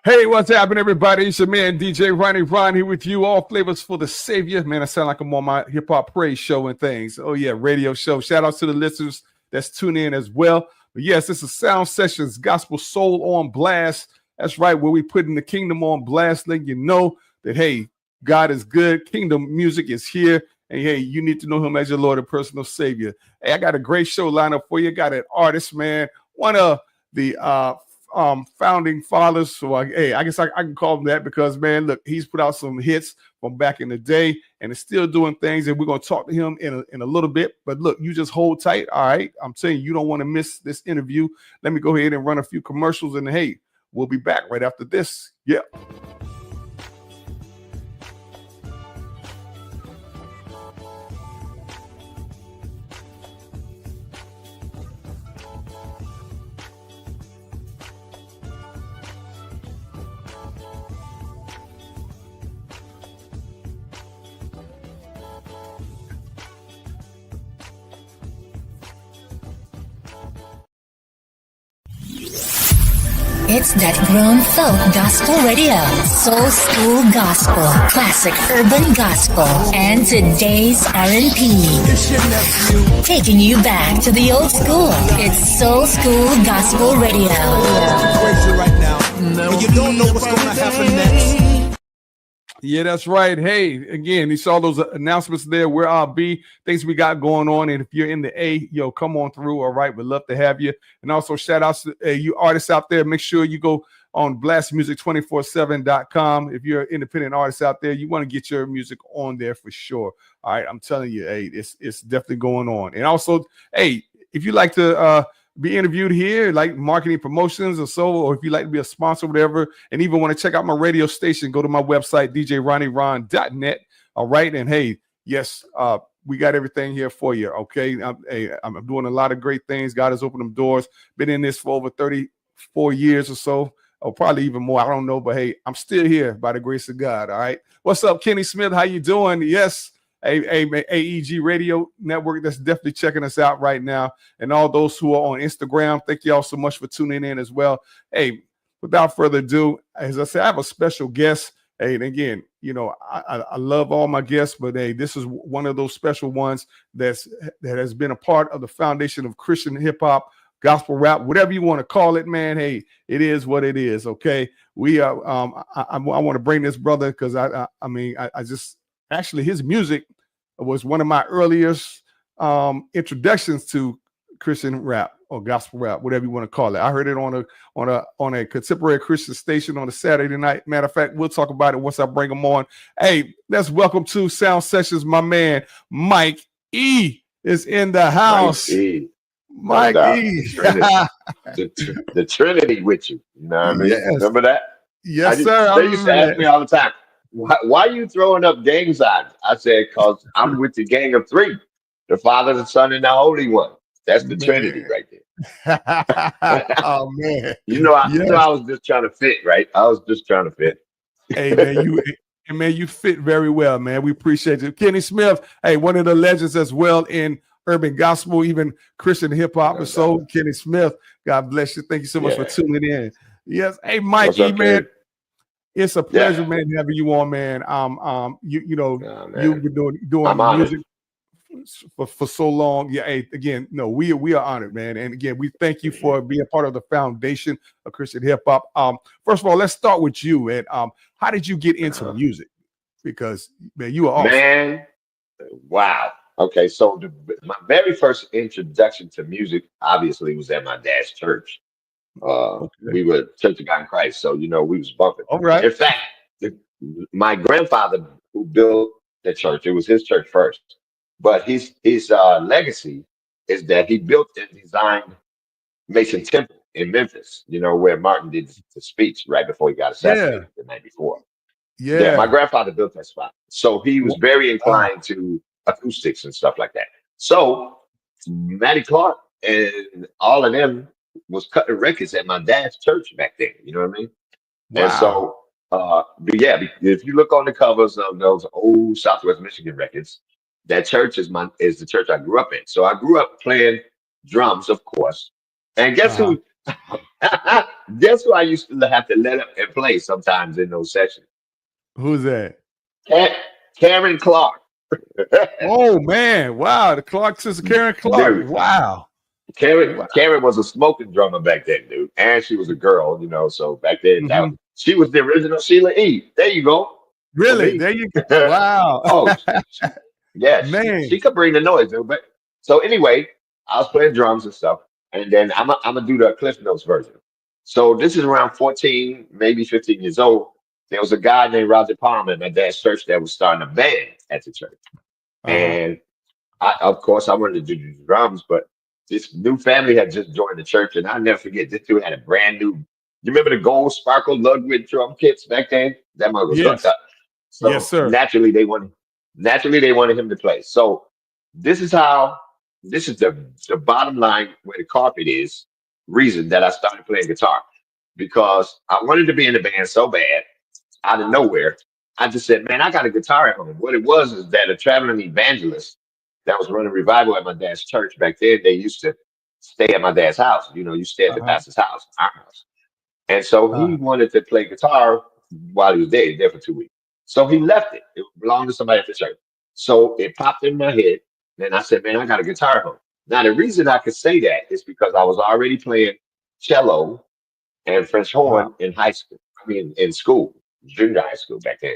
Hey, what's happening, everybody? It's your man, DJ Ronnie Ron, here with you. All flavors for the Savior. Man, I sound like I'm on my hip-hop praise show and things. Oh, yeah, radio show. Shout out to the listeners that's tuning in as well. But yes, this is Sound Sessions, Gospel Soul on Blast. That's right, where we putting the kingdom on blast, letting you know that, hey, God is good. Kingdom music is here. And, hey, you need to know him as your Lord and personal Savior. Hey, I got a great show lineup for you. Got an artist, man. One of the founding fathers. So I guess I can call him that because, man, look, he's put out some hits from back in the day and is still doing things, and we're going to talk to him in a little bit. But look, you just hold tight. All right, I'm saying you don't want to miss this interview. Let me go ahead and run a few commercials, and hey, we'll be back right after this. Yeah. It's that grown folk gospel radio, soul school gospel, classic urban gospel, and today's R&B. Taking you back to the old school. It's soul school gospel radio. Crazy right now. And you don't know what's going to happen next. Yeah, that's right. Hey, again, you saw those announcements there where I'll be, things we got going on. And if you're in the A, yo, come on through. All right. We'd love to have you. And also shout outs to you artists out there. Make sure you go on blastmusic247.com. If you're an independent artist out there, you want to get your music on there for sure. All right. I'm telling you, hey, it's definitely going on. And also, hey, if you like to be interviewed here, like marketing promotions or so, or if you like to be a sponsor, whatever, and even want to check out my radio station, go to my website, djronnieron.net. All right. And hey, yes, we got everything here for you. Okay. I'm doing a lot of great things. God has opened them doors. Been in this for over 34 years or so, or probably even more. I don't know, but hey, I'm still here by the grace of God. All right. What's up, Kenny Smith? How you doing? Yes. AEG Radio Network that's definitely checking us out right now. And all those who are on Instagram, thank you all so much for tuning in as well. Hey, without further ado, as I said, I have a special guest. Hey, and again, you know, I love all my guests, but hey, this is one of those special ones that has been a part of the foundation of Christian hip hop, gospel rap, whatever you want to call it, man. Hey, it is what it is. Okay. We are, I want to bring this brother because I just, actually, his music was one of my earliest introductions to Christian rap or gospel rap, whatever you want to call it. I heard it on a contemporary Christian station on a Saturday night. Matter of fact, we'll talk about it once I bring him on. Hey, let's welcome to Sound Sessions, my man Mike E is in the house. Mike E. The Trinity with you. You know what I mean? Yes. Remember that? Yes, sir. They used to ask me all the time, why are you throwing up gang signs? I said, because I'm with the gang of three, the Father, the Son, and the Holy One. That's the Trinity right there. Oh, man. You know, I was just trying to fit, right? I was just trying to fit. Hey, man, you fit very well, man. We appreciate you. Kenny Smith, hey, one of the legends as well in urban gospel, even Christian hip hop and soul. Kenny Smith, God bless you. Thank you so much for tuning in. Yes. Hey, Mike E, man. It's a pleasure, man, having you on, man. You've been doing music for so long. Yeah. Hey, again, no, we are honored, man. And again, we thank you for being part of the foundation of Christian hip hop. First of all, let's start with you. And how did you get into music? Because man, you are awesome. Man, wow. Okay, so my very first introduction to music, obviously, was at my dad's church. We were Church of God in Christ, so we was bumping. All right. In fact, my grandfather who built the church, it was his church first, but his legacy is that he built and designed Mason Temple in Memphis. Where Martin did the speech right before he got assassinated the night before. Yeah, my grandfather built that spot, so he was very inclined to acoustics and stuff like that. So Matty Clark and all of them was cutting records at my dad's church back then. You know what I mean? Wow. And so, but yeah, if you look on the covers of those old Southwest Michigan records, that church is the church I grew up in. So I grew up playing drums, of course. And guess who Guess who I used to have to let up and play sometimes in those sessions? Who's that? Karen Clark. Oh man, wow, the Clark sister, Karen Clark. Dude, Wow. Karen was a smoking drummer back then, dude, and she was a girl, you know. So back then, she was the original Sheila E. There you go. Really? There you go. Wow. Oh, yeah, man. she could bring the noise, dude. But so anyway, I was playing drums and stuff, and then I'm gonna do the Cliff Notes version. So this is around 14, maybe 15 years old. There was a guy named Roger Palmer at my dad's church that was starting a band at the church, and of course, I wanted to do the drums, but this new family had just joined the church, and I'll never forget, this dude had a brand new. You remember the gold sparkle Ludwig drum kits back then? That mother was hooked up. So yes, sir. Naturally, they wanted him to play. So this is the bottom line where the carpet is. Reason that I started playing guitar, because I wanted to be in the band so bad, out of nowhere. I just said, man, I got a guitar at home. What it was is that a traveling evangelist that was running revival at my dad's church back then, they used to stay at my dad's house. You know, you stay at the pastor's house, our house. And so he wanted to play guitar while he was there. He was there for 2 weeks. So he left it. It belonged to somebody at the church. So it popped in my head. And I said, man, I got a guitar at home. Now, the reason I could say that is because I was already playing cello and French horn in high school. I mean, in school, junior high school back then.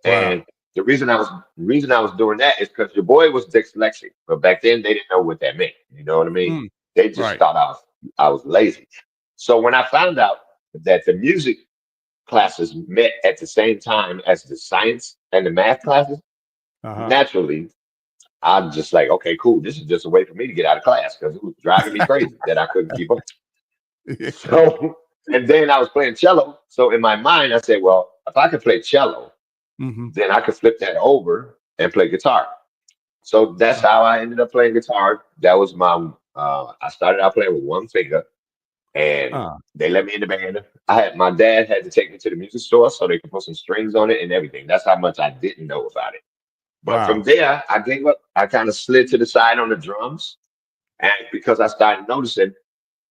And the reason I was doing that is because your boy was dyslexic, but back then they didn't know what that meant. You know what I mean? They just thought I was lazy. So when I found out that the music classes met at the same time as the science and the math classes, naturally, I'm just like, okay, cool. This is just a way for me to get out of class because it was driving me crazy that I couldn't keep up. So, and then I was playing cello. So in my mind, I said, well, if I could play cello, then I could flip that over and play guitar. So that's how I ended up playing guitar. That was my, I started out playing with one finger, and they let me in the band. My dad had to take me to the music store so they could put some strings on it and everything. That's how much I didn't know about it. But from there, I gave up. I kind of slid to the side on the drums. And because I started noticing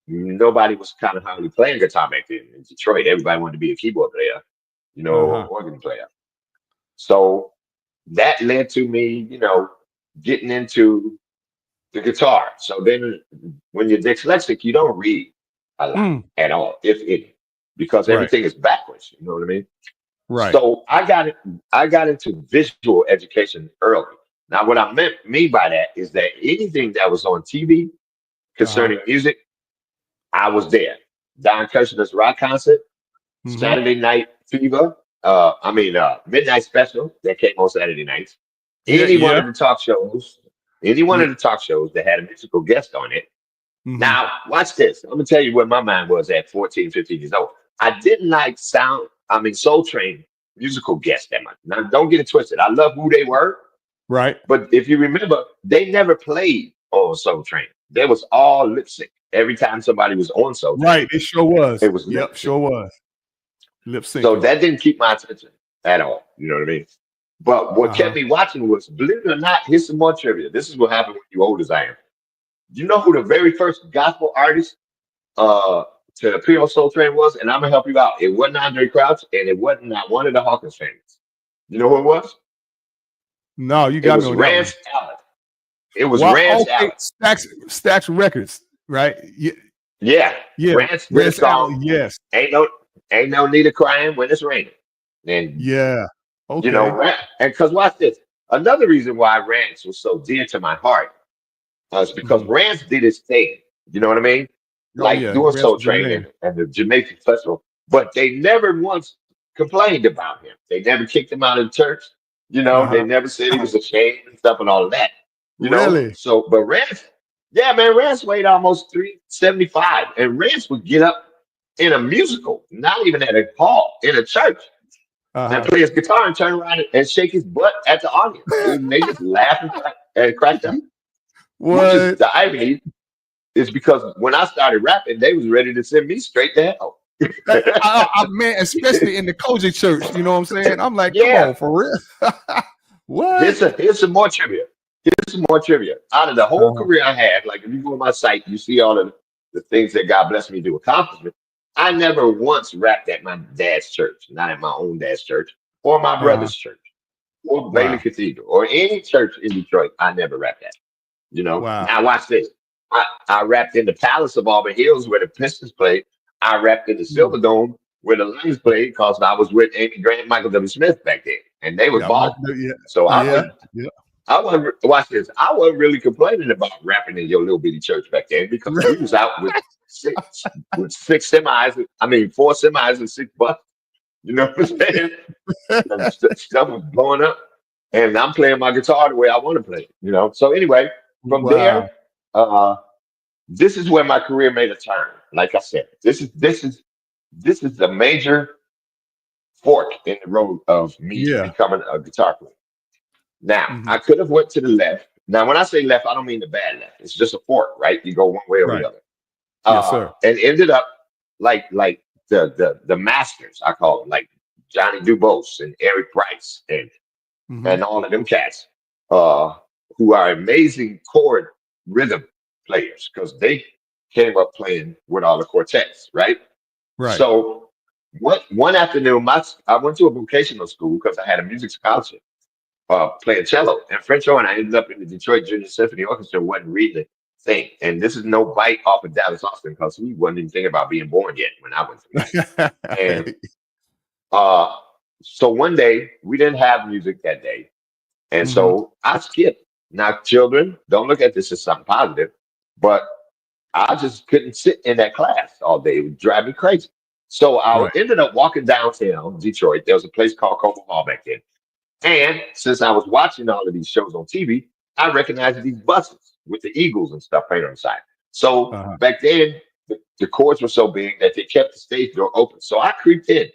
nobody was kind of hardly playing guitar back then in Detroit. Everybody wanted to be a keyboard player, you know, or organ player. So that led to me, you know, getting into the guitar. So then when you're dyslexic, you don't read a lot at all, if any, because everything is backwards. You know what I mean? Right. So I got into visual education early. Now, what I mean by that is that anything that was on TV concerning music, I was there. Don Kirshner's rock concert, Saturday Night Fever, Midnight Special that came on Saturday nights. Any one of the talk shows that had a musical guest on it. Now, watch this. I'm gonna tell you where my mind was at 14, 15 years old. I didn't like Soul Train musical guests that much. Now, don't get it twisted. I love who they were. Right. But if you remember, they never played on Soul Train. There was all lip sync every time somebody was on Soul Train. Right. It sure was. It was sure was. Lip sync. So that didn't keep my attention at all. You know what I mean? But what kept me watching was, believe it or not, here's some more trivia. This is what happened when you're old as I am. You know who the very first gospel artist to appear on Soul Train was? And I'm gonna help you out. It wasn't Andre Crouch, and it wasn't not one of the Hawkins famous. You know who it was? No, you got me on Rance Allen. It was Rance Allen. Stax Records, right? Yeah. Rance Allen. Yes. Ain't no need of crying when it's raining. And okay. You know, and because watch this. Another reason why Rance was so dear to my heart is because Rance did his thing. You know what I mean? Doing Soul Train and the Jamaican Festival. But they never once complained about him. They never kicked him out of the church. You know, they never said he was ashamed and stuff and all of that. You know? So, but Rance, Rance weighed almost 375. And Rance would get up in a musical, not even at a hall, in a church, and play his guitar and turn around and shake his butt at the audience. And they just laugh and crack up. Which is the irony is because when I started rapping, they was ready to send me straight to hell. Man, especially in the Koji church, you know what I'm saying? I'm like, come on, for real. What? Here's some more trivia. Out of the whole career I had, like if you go on my site, you see all of the things that God blessed me to accomplish. I never once rapped at my dad's church, not at my own dad's church, or my Uh-huh. brother's church, or Bailey Wow. Cathedral, or any church in Detroit. I never rapped at. You know. Wow. Now watch this. I rapped in the Palace of Auburn Hills where the Pistons played. I rapped in the Mm. Silver Dome where the Lions played because I was with Amy Grant, Michael W. Smith back then, and they was Yeah, balling. yeah, So yeah, yeah. I wasn't watch this. I wasn't really complaining about rapping in your little bitty church back then because we was out with six semis. I mean, four semis and six buses. You know what I'm saying? And stuff was blowing up, and I'm playing my guitar the way I want to play. You know. So anyway, from Wow. there, this is where my career made a turn. Like I said, this is the major fork in the road of me Yeah. becoming a guitar player. Now, Mhm. I could have went to the left. Now, when I say left, I don't mean the bad left. It's just a fork, right? You go one way or the Right. other. Yes, sir. And ended up like the masters, I call them, like Johnny Dubose and Eric Price Mhm. and all of them cats, who are amazing chord rhythm players because they came up playing with all the quartets, right? Right. So one afternoon, I went to a vocational school because I had a music scholarship playing cello and French horn. I ended up in the Detroit Junior Symphony Orchestra. Wasn't reading the thing, and this is no bite off of Dallas Austin because he wasn't even thinking about being born yet when I went through that. And uh, so one day we didn't have music that day, and Mhm. so I skipped. Now, children, don't look at this as something positive, but I just couldn't sit in that class all day. It would drive me crazy. So I Right. ended up walking downtown Detroit. There was a place called Cobo Hall back then. And since I was watching all of these shows on TV, I recognized these buses with the Eagles and stuff painted on the side. So Uh-huh. back then, the chords were so big that they kept the stage door open. So I creeped in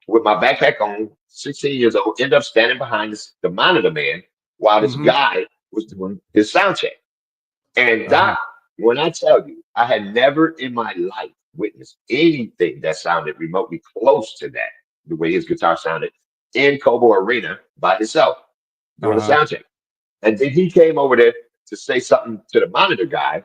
with my backpack on, 16 years old, end up standing behind the monitor man while this Mhm. guy was doing his sound check. And Uh-huh. Doc, when I tell you, I had never in my life witnessed anything that sounded remotely close to that, the way his guitar sounded in Cobo Arena by himself doing a Uh-huh. sound check. And then he came over there to say something to the monitor guy,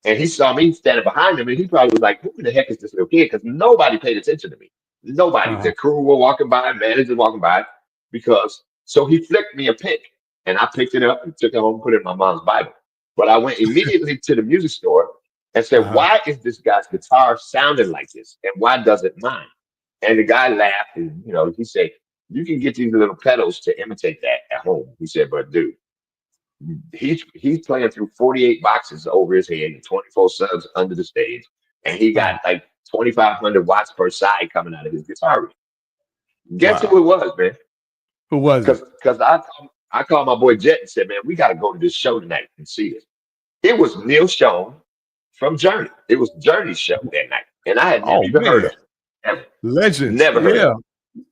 and he saw me standing behind him, and he probably was like, "Who the heck is this little kid?" Because nobody paid attention to me. Nobody. Uh-huh. The crew were walking by, managers walking by, because so he flicked me a pick, and I picked it up and took it home and put it in my mom's Bible. But I went immediately to the music store and said, Uh-huh. "Why is this guy's guitar sounding like this, and why doesn't mine?" And the guy laughed, and he said, "You can get these little pedals to imitate that at home." He said, "But dude, he's playing through 48 boxes over his head and 24 subs under the stage, and he got Uh-huh. like 2,500 watts per side coming out of his guitar rig." Guess who Wow. it was, man? Who was it? Because I called my boy Jet and said, "Man, we got to go to this show tonight and see this." It was Neil Schon from Journey. It was Journey's show that night, and I had never Oh even heard man. of him. Ever. Legends. Never heard of Yeah. him.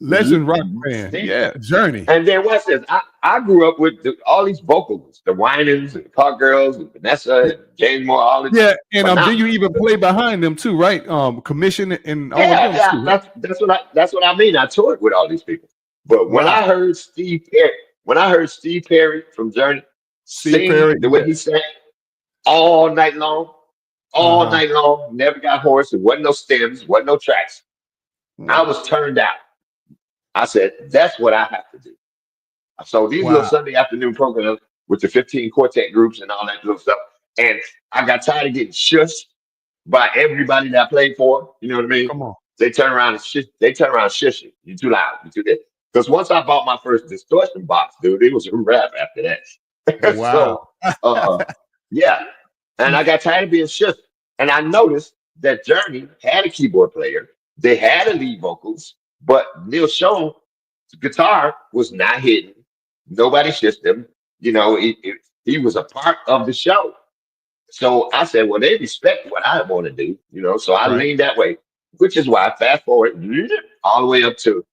Legend rock fan. See? Yeah. Journey. And then what's this? I grew up with all these vocalists, the Winans and the Park Girls and Vanessa and James Moore, all this Yeah, and then you phenomenal. even play behind them too, right? Commission and all of Yeah, them yeah, too, right? that's what I mean. I toured with all these people. But Wow. When I heard Steve Perry from Journey Steve sing Perry. the way Yeah. he sang all night Uh-huh. long, never got hoarse, there wasn't no stems, wasn't no tracks. I was turned out. I said, that's what I have to do. So these little Wow. Sunday afternoon programs with the 15 quartet groups and all that little stuff. And I got tired of getting shushed by everybody that I played for. You know what I mean? Come on. They turn around and shush you. You're too loud. You're too this. Because once I bought my first distortion box, dude, it was a wrap after that. Wow. Yeah. And I got tired of being shushed. And I noticed that Journey had a keyboard player. They had a lead vocals, but Neil Schoen's guitar was not hidden. Nobody shushed him. He was a part of the show. So I said, well, they respect what I want to do, so I Right. leaned that way, which is why fast forward all the way up to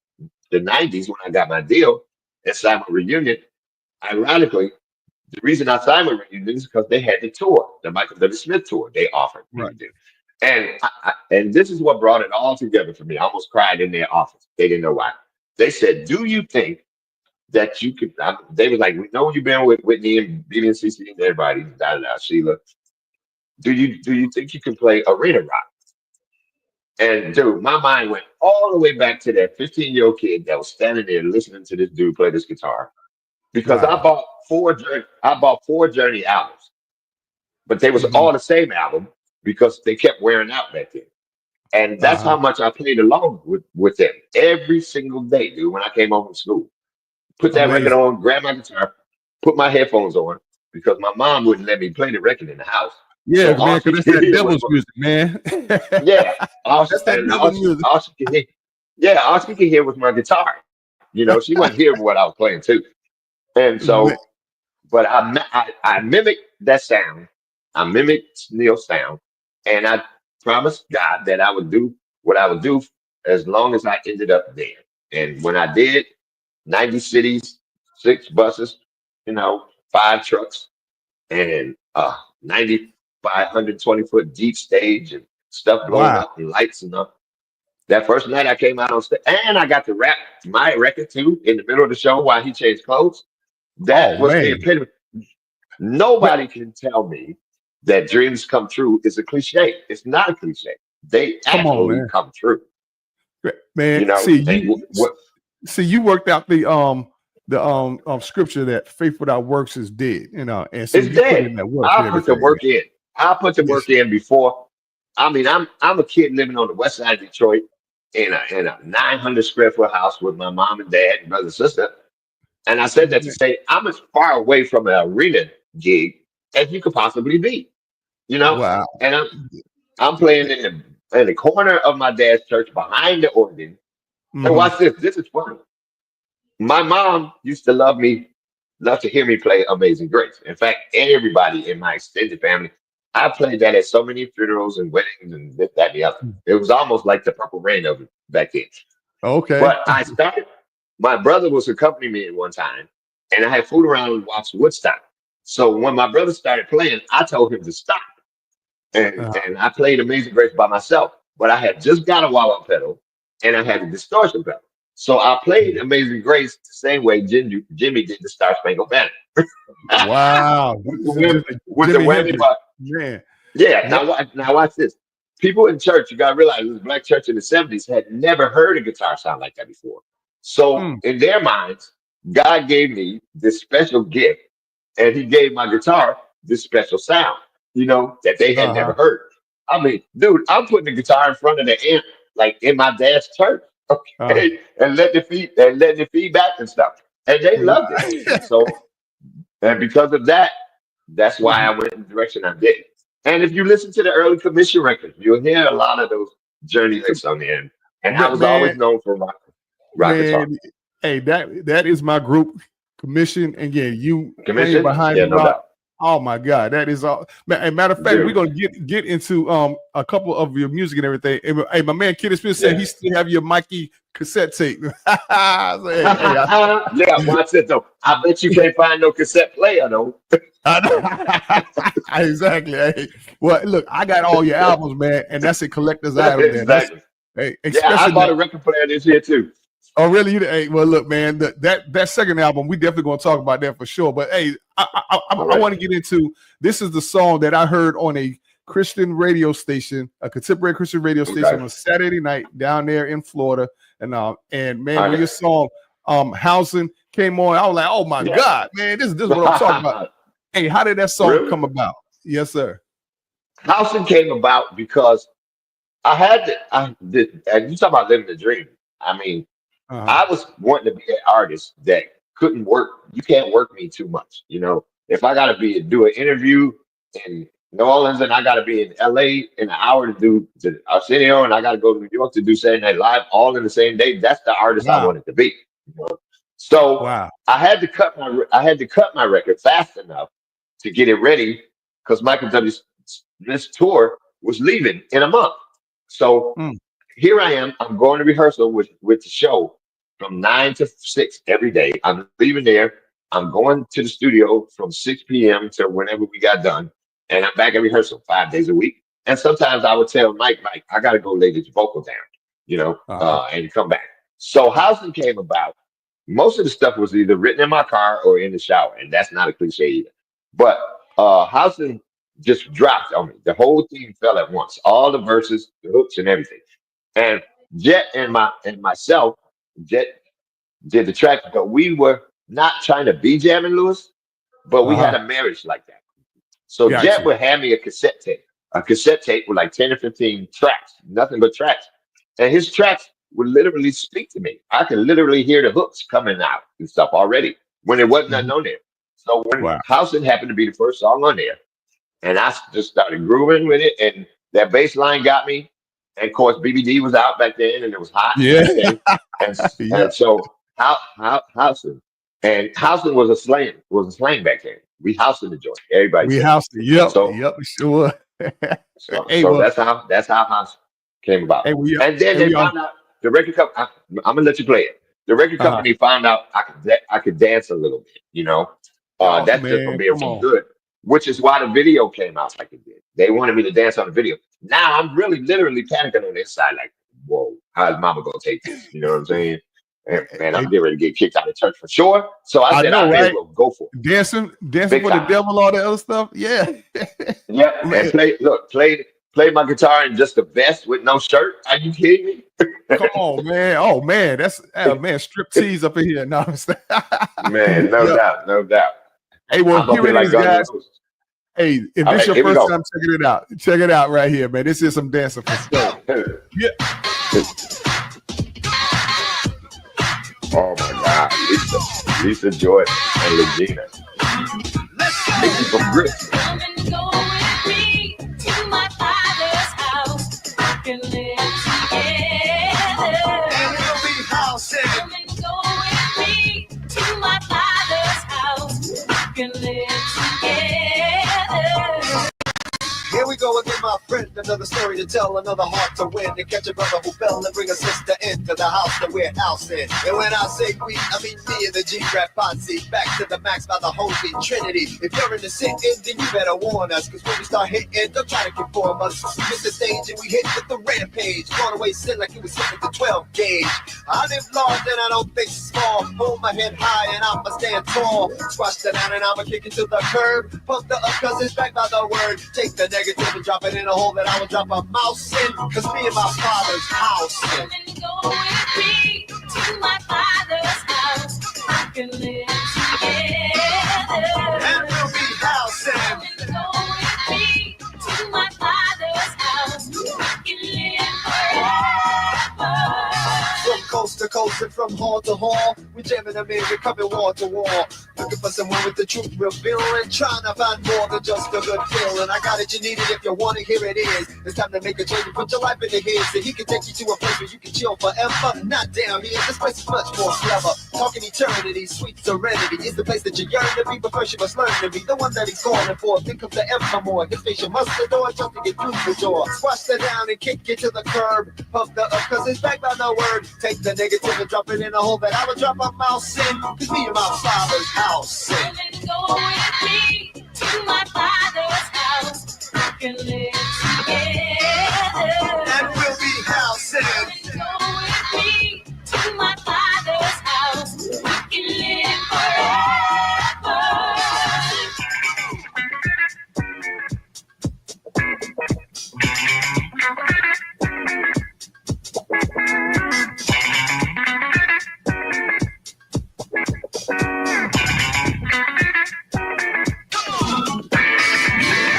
the 90s when I got my deal and signed my reunion. Ironically, the reason I signed my reunion is because they had the tour, the Michael W. Smith tour they offered me Right. to do. And this is what brought it all together for me. I almost cried in their office. They didn't know why. They said, do you think that you could? They was like, we know you've been with Whitney and BB and CC and everybody, Sheila. do you think you can play arena rock? And dude, my mind went all the way back to that 15-year-old kid that was standing there listening to this dude play this guitar. Because Wow. I bought four Journey albums, but they was Mhm. all the same album because they kept wearing out back then. And that's Uh-huh. how much I played along with them every single day, dude. When I came home from school, put that record Amazing. on, grab my guitar, put my headphones on because my mom wouldn't let me play the record in the house. Yeah, So all man, she because that's could that hear was devil's music, man. yeah, That's that devil's music. all she could hear, yeah, all she could hear was my guitar. She wasn't hearing what I was playing too. And Ma- so, but I mimicked that sound. I mimicked Neil's sound, and I promised God that I would do what I would do as long as I ended up there. And when I did, 90 cities, 6 buses, 5 trucks, and 90 by 120-foot deep stage and stuff blowing Wow. up and lights and up. That first night I came out on stage, and I got to rap my record too in the middle of the show while he changed clothes. Oh That was the man. epitome. Ma- Nobody can tell me that dreams come true is a cliche. It's not a cliche. They Come on, actually man. come true. Man, see And you what see you worked out the scripture that faith without works is dead, and so it's you put dead. in that work and I put the everything, man. work in. I put the Yes. work in before. I mean, I'm a kid living on the west side of Detroit in a 900 square foot house with my mom and dad and brother and sister. And I said that to say I'm as far away from an arena gig as you could possibly be. You know, Wow. and I'm playing in the corner of my dad's church behind the organ. And Hmm. watch this. This is funny. My mom used to love to hear me play Amazing Grace. In fact, everybody in my extended family, I played that at so many funerals and weddings and this, that, and the other. It was almost like the Purple Rain of it back then. Okay. But my brother was accompanying me at one time, and I had fooled around and watched Woodstock. So when my brother started playing, I told him to stop. And, Uh, and I played Amazing Grace by myself. But I had just got a wah pedal and I had a distortion pedal. So I played Amazing Grace the same way Jimmy did the Star Spangled Banner. wow. with the This is whammy, just a with the Jimi whammy Hendrix, bar. man. Yeah, What? now watch this. People in church, you gotta realize this black church in the 70s had never heard a guitar sound like that before. So Mm, in their minds, God gave me this special gift, and he gave my guitar this special sound, that they had uh-huh. never heard. I mean, dude, I'm putting the guitar in front of the amp, like in my dad's church, Uh, okay, and letting it feedback and stuff. And they wow. loved it. And because of that, that's why I went in the direction I did. And if you listen to the early commission records, you'll hear a lot of those Journey licks on the end. And I was Man, always known for rock guitar. man, hey, that is my group commission. And again, you playing Commission? behind Yeah, the no rock. doubt. Oh my God, that is all. Matter of fact, we're Dude. gonna get into a couple of your music and everything. Hey, my man Kid Smith said Yeah. he still have your Mikey cassette tape. So, hey, Yeah, watch it though. I bet you can't find no cassette player though. exactly. Hey, well, look, I got all your albums, man, and that's a collector's item, man. That's Exactly. hey, Yeah, I especially bought that. a record player this year too. Oh, really? Hey, well, look, man, that second album, we definitely gonna talk about that for sure. But hey, I Right. want to get into this. Is the song that I heard on a Christian radio station, a contemporary Christian radio station on a Saturday night down there in Florida, and man, when your song "Housing" came on, I was like, oh my God, man, this is what I'm talking about. Hey, how did that song come about? Yes, sir. Housing came about because and you talk about living the dream. I mean, I was wanting to be an artist that couldn't work. You can't work me too much. If I got to do an interview in New Orleans and I got to be in LA in an hour to do the Arsenio and I got to go to New York to do Saturday Night Live all in the same day, that's the artist I wanted to be. So wow. I had to cut my record fast enough to get it ready because Michael W. Smith's tour was leaving in a month. So here I am. I'm going to rehearsal with the show from 9 to 6 every day. I'm leaving there. I'm going to the studio from 6 p.m. to whenever we got done. And I'm back at rehearsal 5 days a week. And sometimes I would tell Mike, I got to go lay this vocal down, and come back. So Housing came about. Most of the stuff was either written in my car or in the shower. And that's not a cliche either. But Housing just dropped on me. The whole team fell at once. All the verses, the hooks, and everything. And Jet and myself, Jet did the track, but we were not trying to be Jammin' Lewis, but we had a marriage like that. So Jet would hand me a cassette tape with like 10 or 15 tracks, nothing but tracks. And his tracks would literally speak to me. I could literally hear the hooks coming out and stuff already when there wasn't nothing on there. So when Housing happened to be the first song on there, and I just started grooving with it, and that bass line got me. And of course, BBD was out back then, and it was hot. Yeah. And so Housing. And Housing was a slang back then. We housing the joint. Everybody. We housing. Yep. So, yep. Sure. So that's how house came about. And then they found out the record company. I'm gonna let you play it. The record company found out I could dance a little bit. You know, that's just from being so good. Which is why the video came out like it did. They wanted me to dance on the video. Now I'm really literally panicking on the inside, like, whoa, how's mama gonna take this? You know what I'm saying? And, man, I'm getting ready to get kicked out of church for sure. So I said, I may as well go for it. Dancing Big for time. The devil, all the other stuff. Yeah. Yeah. And play my guitar in just the vest with no shirt. Are you kidding me? Come on, man. Oh man, that's strip tease up in here. No, man, no doubt. Hey, well, here it is, guys. Hey, if this is your first time checking it out, check it out right here, man. This is some dancing for sure. Yeah. Oh my God, Lisa Jordan and Regina. Thank you for Brits. Come and go with me to my father's house. We can live together. And we'll be housing. Come and go with me to my father's house. We can live together. Here we go again, my friend. Another story to tell, another heart to win. To catch a brother who fell and bring a sister into the house that we're housing. And when I say we, I mean me and the G-Rap Posse. Back to the max by the Holy Trinity. If you're in the sitting, then you better warn us. Cause when we start hitting, don't try to conform us. We hit the stage and we hit with the rampage. Gone away sin like it was hit with the 12 gauge. I live large and I don't think small. Hold my head high and I'ma stand tall. Squash that down and I'ma kick it to the curb. Pump the up cause it's back by the word. Take the negative and drop it in a hole that I will drop a mouse in. Cause me and my father's house. Come and go with me to my father's house. We can live together. And we'll be housing. Come and go with me to my father's house. We can live forever. From coast to coast and from hall to hall, we jamming them in, we're coming wall to wall. Looking for someone with the truth revealing, trying to find more than just a good feeling. I got it, you need it, if you want it, here it is. It's time to make a change and put your life in the hands. So he can take you to a place where you can chill forever. Not down here, this place is much more clever. Talking eternity, sweet serenity is the place that you yearn to be, but first you must learn to be the one that he's calling for. Think of the evermore, his face you must adore just to get through the door. Squash that down and kick it to the curb. Pump the up cause it's back by the word. Take the negative and drop it in a hole that I will drop a mouse in. Cause me and my father's house. Come and go with me to my father's house. We can live together. And we'll be housing. Come and go with me to my father's house. We can live forever.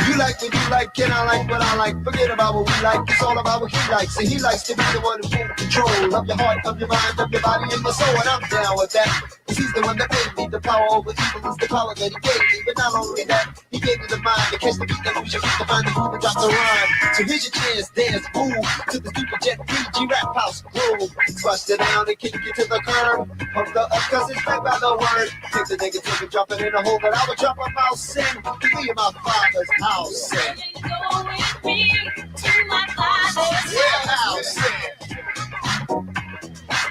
You like what you like, and I like what I like. Forget about what we like, it's all about what he likes. And he likes to be the one who's in control of your heart, of your mind, of your body, and your soul. And I'm down with that. Cause he's the one that made me. The power over evil is the power that he gave me. But not only that, he gave me the mind to catch the beat, that lose your feet, to find the groove and drop the rhyme. So here's your chance, dance, move to the super jet PG rap house groove. Bust it down and kick it to the curb. Pump the up cause it's back by the word. Take the negative and drop it in a hole that I will drop a mouse in. To me and my father's house. Come and go with me to my father's house.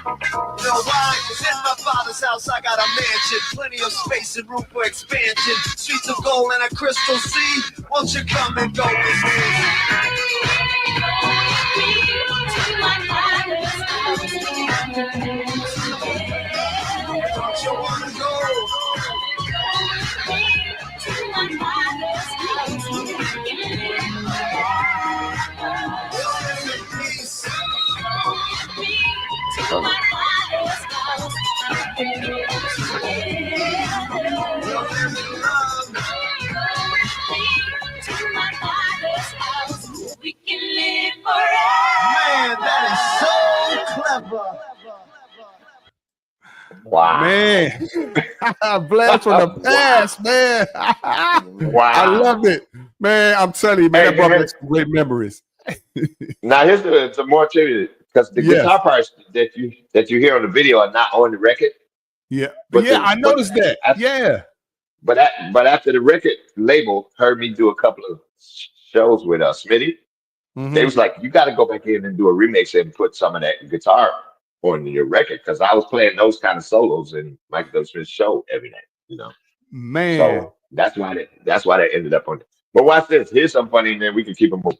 You know why? Cause in my father's house I got a mansion, plenty of space and room for expansion, streets of gold and a crystal sea. Won't you come and go with me? To my father's house. Don't you wanna go? To my father's house. Wow. Man. Blast from the past, man. Wow. I loved it. Man, I'm telling you, man, Hey, that brought man. back some great memories. Now here's the more trivia, because the Yes. guitar parts that you hear on the video are not on the record. Yeah. But Yeah, I noticed that. Yeah. But after the record label heard me do a couple of shows with Smitty, they was like, you got to go back in and do a remix and put some of that guitar on your record, because I was playing those kind of solos in Michael W. Smith's show every night, you know. Man. So that's why that ended up on it. But watch this. Here's something funny, and then we can keep it moving.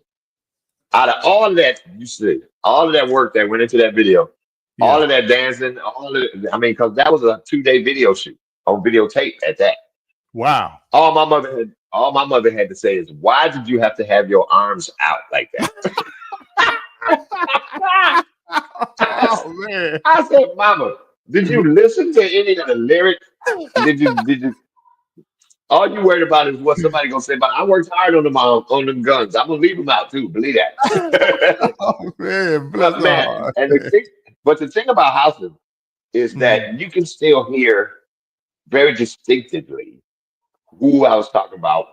Out of all that, you see, all of that work that went into that video, all of that dancing, because that was a 2-day video shoot on videotape at that. Wow. All my mother had to say is, why did you have to have your arms out like that? Oh man. I said, Mama, did you listen to any of the lyrics? Did you all you worried about is what somebody gonna say about I worked hard on them guns. I'm gonna leave them out too, believe that. Oh man, bless But man, heart. and the thing about houses is that you can still hear very distinctively who I was talking about,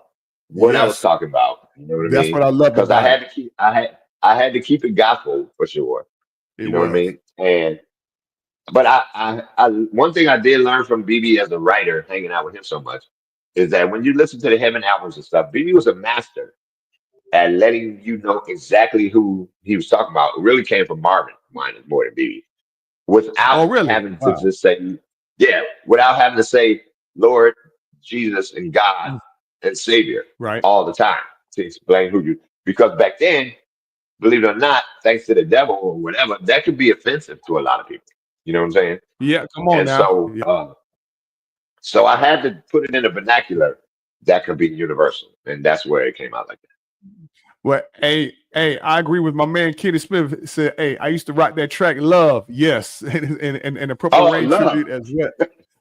what I was talking about. You know what I mean? That's what I love Because about I had to keep it gospel for sure. You know what I mean? But I one thing I did learn from BB as a writer, hanging out with him so much, is that when you listen to the Heaven albums and stuff, BB was a master at letting you know exactly who he was talking about. It really came from Marvin Wine more than BB, without having to just say, without having to say Lord, Jesus, and God and Savior all the time to explain who you. Because back then, believe it or not, thanks to the devil or whatever, that could be offensive to a lot of people. You know what I'm saying? Yeah, come on and now. So I had to put it in a vernacular that could be universal, and that's where it came out like that. Well, hey, I agree with my man Kenny Smith. Said, hey, I used to rock that track, Love, yes, and the Purple Rain tribute as well.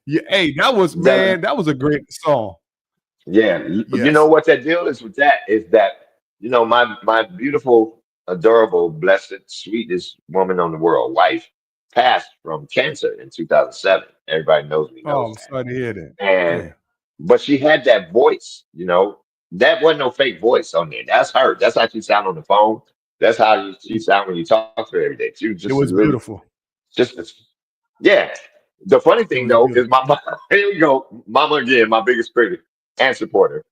Yeah, hey, that was a great song. Yeah, you know what that deal is with that is that my beautiful, adorable, blessed, sweetest woman on the world, wife, passed from cancer in 2007. Everybody knows me. I'm sorry to hear that. And but she had that voice, that wasn't no fake voice on there. That's her. That's how she sound on the phone. That's how she sound when you talk to her every day. She was just it was really, beautiful. Yeah. The funny thing though is my mom. Here we go, Mama again, my biggest critic and supporter,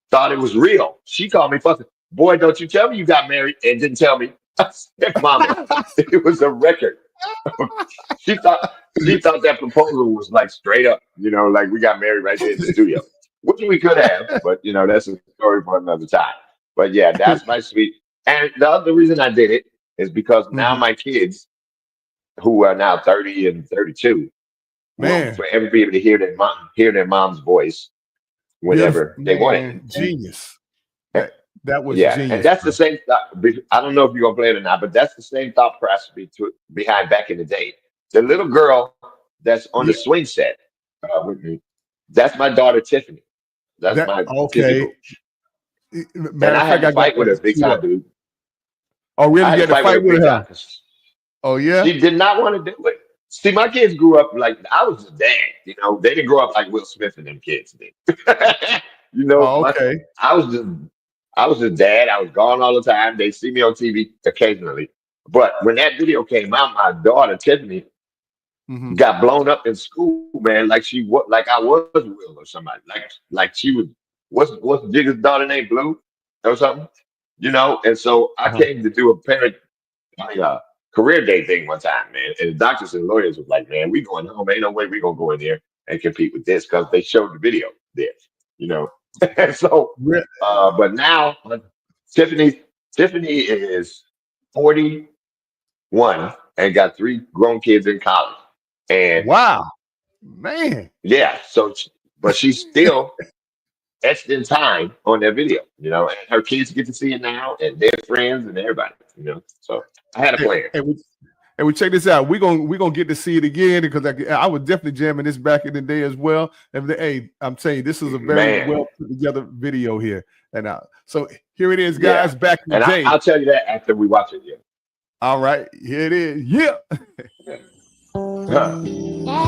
thought it was real. She called me fucking boy. Don't you tell me you got married and didn't tell me. I said, Mama, it was a record. She thought that proposal was like straight up, like we got married right there in the studio, which we could have, but that's a story for another time. But yeah, that's my sweet. And the other reason I did it is because now my kids, who are now 30 and 32, want for everybody to hear their mom's voice whenever they want it. Genius. That was genius. And that's the same thought. I don't know if you're gonna play it or not, but that's the same thought process behind back in the day. The little girl that's on the swing set with me, that's my daughter Tiffany. That's my okay. And I had to fight with her big time, dude. Oh, really? You had to fight with her? Oh, yeah? She did not want to do it. See, my kids grew up like I was a dad. They didn't grow up like Will Smith and them kids did. Okay. I was a dad. I was gone all the time. They see me on TV occasionally. But when that video came out, my daughter Tiffany got blown up in school, man. Like I was Will or somebody. Like she was. What's Jigga's daughter named Blue or something? And so I came to do a career day thing one time, man. And the doctors and lawyers was like, man, we going home. Ain't no way we gonna go in there and compete with this, because they showed the video there, And so, but now Tiffany is 41 and got 3 grown kids in college. And wow, man, yeah. So, but she's still etched in time on that video, and her kids get to see it now, and their friends and everybody, So I had a plan. And we check this out. We're gonna get to see it again, because I was definitely jamming this back in the day as well. And hey, I'm telling you, this is a very well put together video here. And so here it is, guys. Back in the day. I'll tell you that after we watch it. Yeah. All right, here it is. Yeah.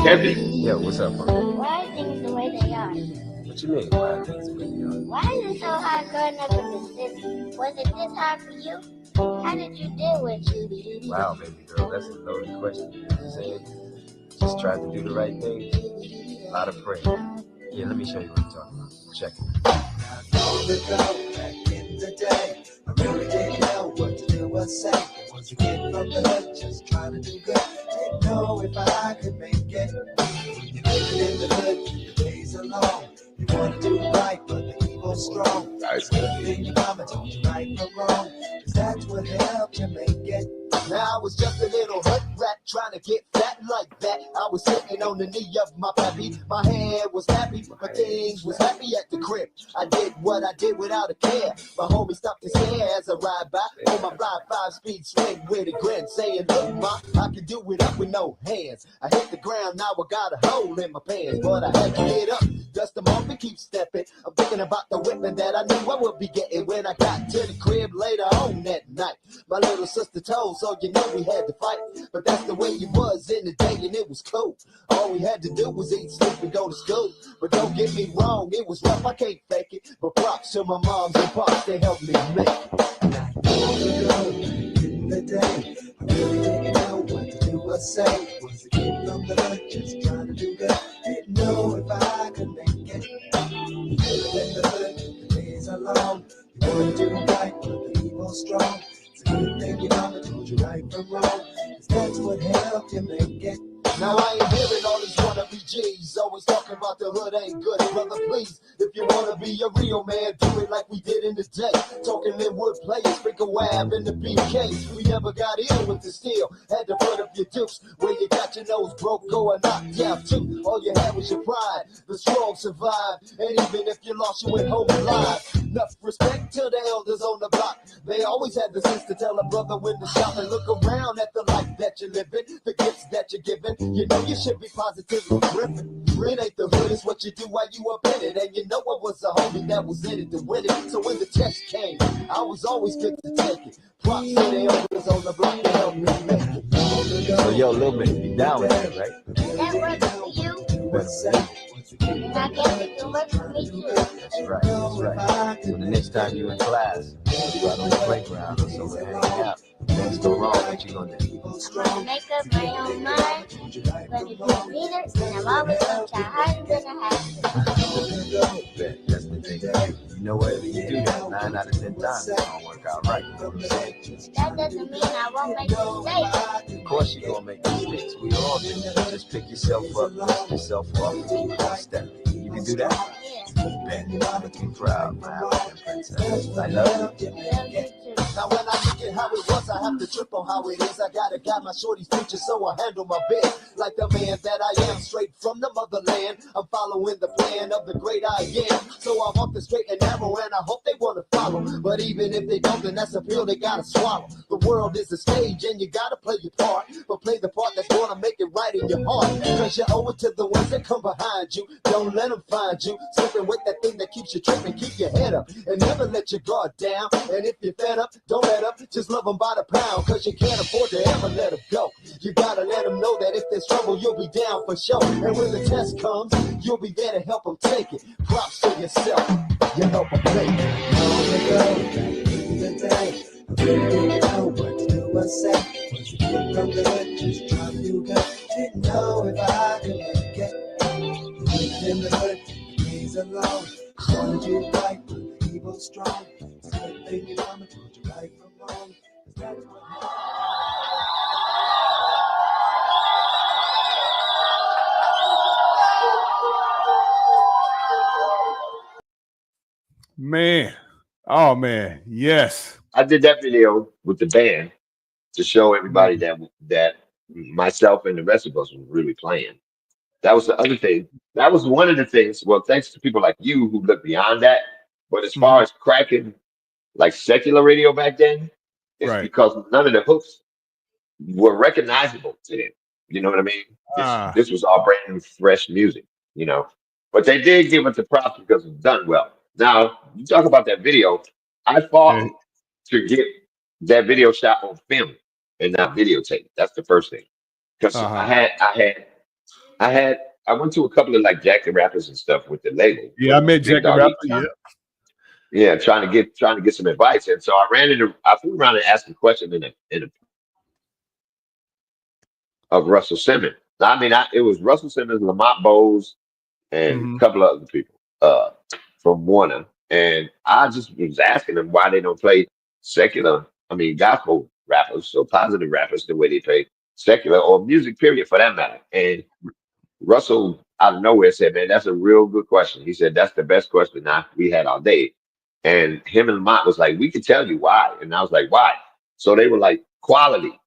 Kevin, Yo, what's up, bro? Why are things the way they are? What you mean? Why are things the way they are? Why is it so hard growing up in the city? Was it this hard for you? How did you deal with it? Wow, baby girl, that's a loaded question. You know what I'm saying? Just tried to do the right thing. A lot of prayer. Yeah, let me show you what I'm talking about. Check it. Back in the day, I really didn't know what to do or say. Was a kid from the hood, just trying to do good. Didn't know if I could make it. When you're living in the hood, the days are long. You want to do right, but the evil's strong. It's good thing your mama told you right from wrong, 'cause that's what helped you make it. Now I was just a little hood rat trying to get fat like that. I was sitting on the knee of my pappy. My hair was happy, my things was happy at the crib. I did what I did without a care. My homie stopped to stare as I ride by on my fly 5-speed swing with a grin, saying, "Look, ma, I can do it up with no hands." I hit the ground, now I got a hole in my pants, but I had to get up, dust them off and keep stepping. I'm thinking about the whipping that I knew I would be getting when I got to the crib later on that night. My little sister told, so you know we had to fight, but that's the way it was in the day, and it was cool. All we had to do was eat, sleep, and go to school. But don't get me wrong, it was rough, I can't fake it. But props to my moms and pops, they helped me make it. In the day, I really didn't know what to do or say. Was a kid from the hood, just trying to do good. Didn't know if I could make it. In the hood, the days are long. You want to do right, but the evil's strong. It's a good thing your mama told you right from wrong, 'cause that's what helped you make it. Now I ain't hearing all these wannabe G's always talking about the hood ain't good, brother. Please, if you wanna be a real man, do it like we did in the day. Talking in wood players, sprinkle wab in the BK. We never got in with the steel. Had to put up your dukes where you got your nose broke, going knocked down too. All you had was your pride. The strong survived, and even if you lost, you went home alive. Enough respect to the elders on the block. They always had the sense to tell a brother when to stop and look around at the life that you're living, the gifts that you're giving. You know you should be positively driven. It ain't the hood, it's what you do while you up in it. And you know I was a homie that was in it to win it. So when the test came, I was always good to take it. Props to the elders on the block to help me make it. So, yo, little bit, you down with that, right? That works for you, and I guess it can work for me too. That's right, that's right. So the next time you in class, you out on the playground or somewhere hanging out, things go wrong, what you gonna do? I'm gonna make up my own mind. I'm gonna do neither, and I'm always gonna try harder than I have to. Bet, that's the thing. You know what? If you do that 9 out of 10 times, it's gonna work out right. You know what I'm saying? That doesn't mean I won't make mistakes. Of course you're gonna make mistakes. We all do. Just pick yourself up, dust yourself off, and keep on stepping. You can do that? Yeah. Bet, you make me proud, my African princess. I love you. Love you too. Now when I look at how it was, I have to trip on how it is. I gotta guide my shorty's future, so I handle my bit like the man that I am, straight from the motherland. I'm following the plan of the great I am. So I walk the straight and narrow, and I hope they wanna follow. But even if they don't, then that's a pill they gotta swallow. The world is a stage, and you gotta play your part. But play the part that's gonna make it right in your heart. Cause you owe it to the ones that come behind you. Don't let them find you slipping with that thing that keeps you tripping. Keep your head up and never let your guard down. And if you're fed up, don't let up. Just love them by the pound, cause you can't afford to ever let them go. You gotta let them know that if there's trouble, you'll be down for sure. And when the test comes, you'll be there to help them take it. Props to yourself, you help them make it. Long ago, the day, I really didn't know what to do or say. Was a kid from the hood, just trying to do good. Didn't know if I could make it. Living in the hood, the days are long. Wanted you right, but the evil's strong. It's a good thing your mama told you right from wrong. 'Cause that's what Man. Oh man. Yes. I did that video with the band to show everybody that myself and the rest of us was really playing. That was the other thing. That was one of the things. Well, thanks to people like you who look beyond that. But as far as cracking like secular radio back then, it's Right. because none of the hooks were recognizable to them. You know what I mean? This was all brand new, fresh music, you know. But they did give it the props because it's done well. Now, you talk about that video. I fought to get that video shot on film and not videotape. That's the first thing. because Uh-huh. I went to a couple of like Jack the Rappers and stuff with the label Yeah, I with met Big Jack the Dog Rapper. East. Yeah. Yeah, trying to get some advice. And so I flew around and asked a question of Russell Simmons. I mean, it was Russell Simmons, Lamont Bowles, and a Mm-hmm. couple of other people from Warner. And I just was asking them why they don't play secular, I mean, gospel rappers, so positive rappers, the way they play secular or music, period, for that matter. And Russell, out of nowhere, said, man, that's a real good question. He said, that's the best question we had all day. And him and Lamont was like, we can tell you why. And I was like, why? So they were like, quality,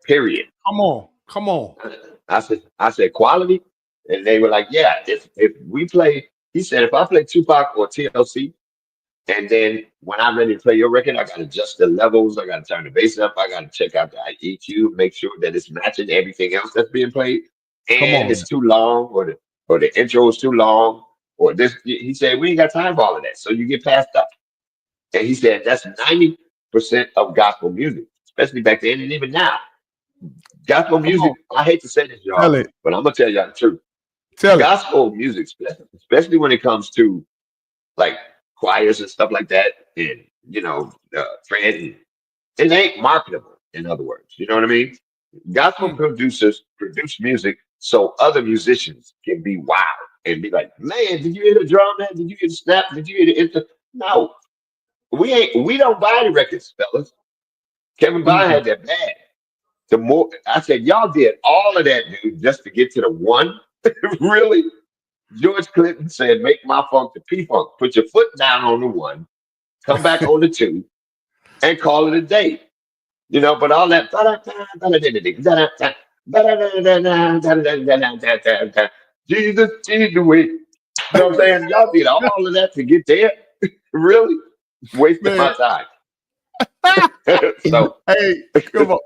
period. Come on. Come on. I said quality, and they were like, yeah. If we play, he said, if I play Tupac or TLC, and then when I'm ready to play your record, I got to adjust the levels, I got to turn the bass up, I got to check out the EQ, make sure that it's matching everything else that's being played, Come and on. it's too long, or the intro is too long, or this. He said we ain't got time for all of that, so you get passed up. And he said that's 90% of gospel music, especially back then and even now. Gospel Come music, on. I hate to say this, Tell y'all, it. but I'm gonna tell y'all the truth. Tell it. Gospel music, especially when it comes to like choirs and stuff like that, and trend, it ain't marketable. In other words, you know what I mean? Gospel Mm. producers produce music so other musicians can be wild and be like, "Man, did you hear the drum? Man, did you hear the snap? Did you hear the inter?" No, we don't buy the records, fellas. Kevin Bond Mm. had that bad. The more I said, y'all did all of that, dude, just to get to the one. Really? George Clinton said, make my funk the P funk. Put your foot down on the one, come back on the two, and call it a day. But all that Jesus, Jesus, way. You know what I'm saying? Y'all did all of that to get there. Really? Wasting my Man. time. So, Hey, come on.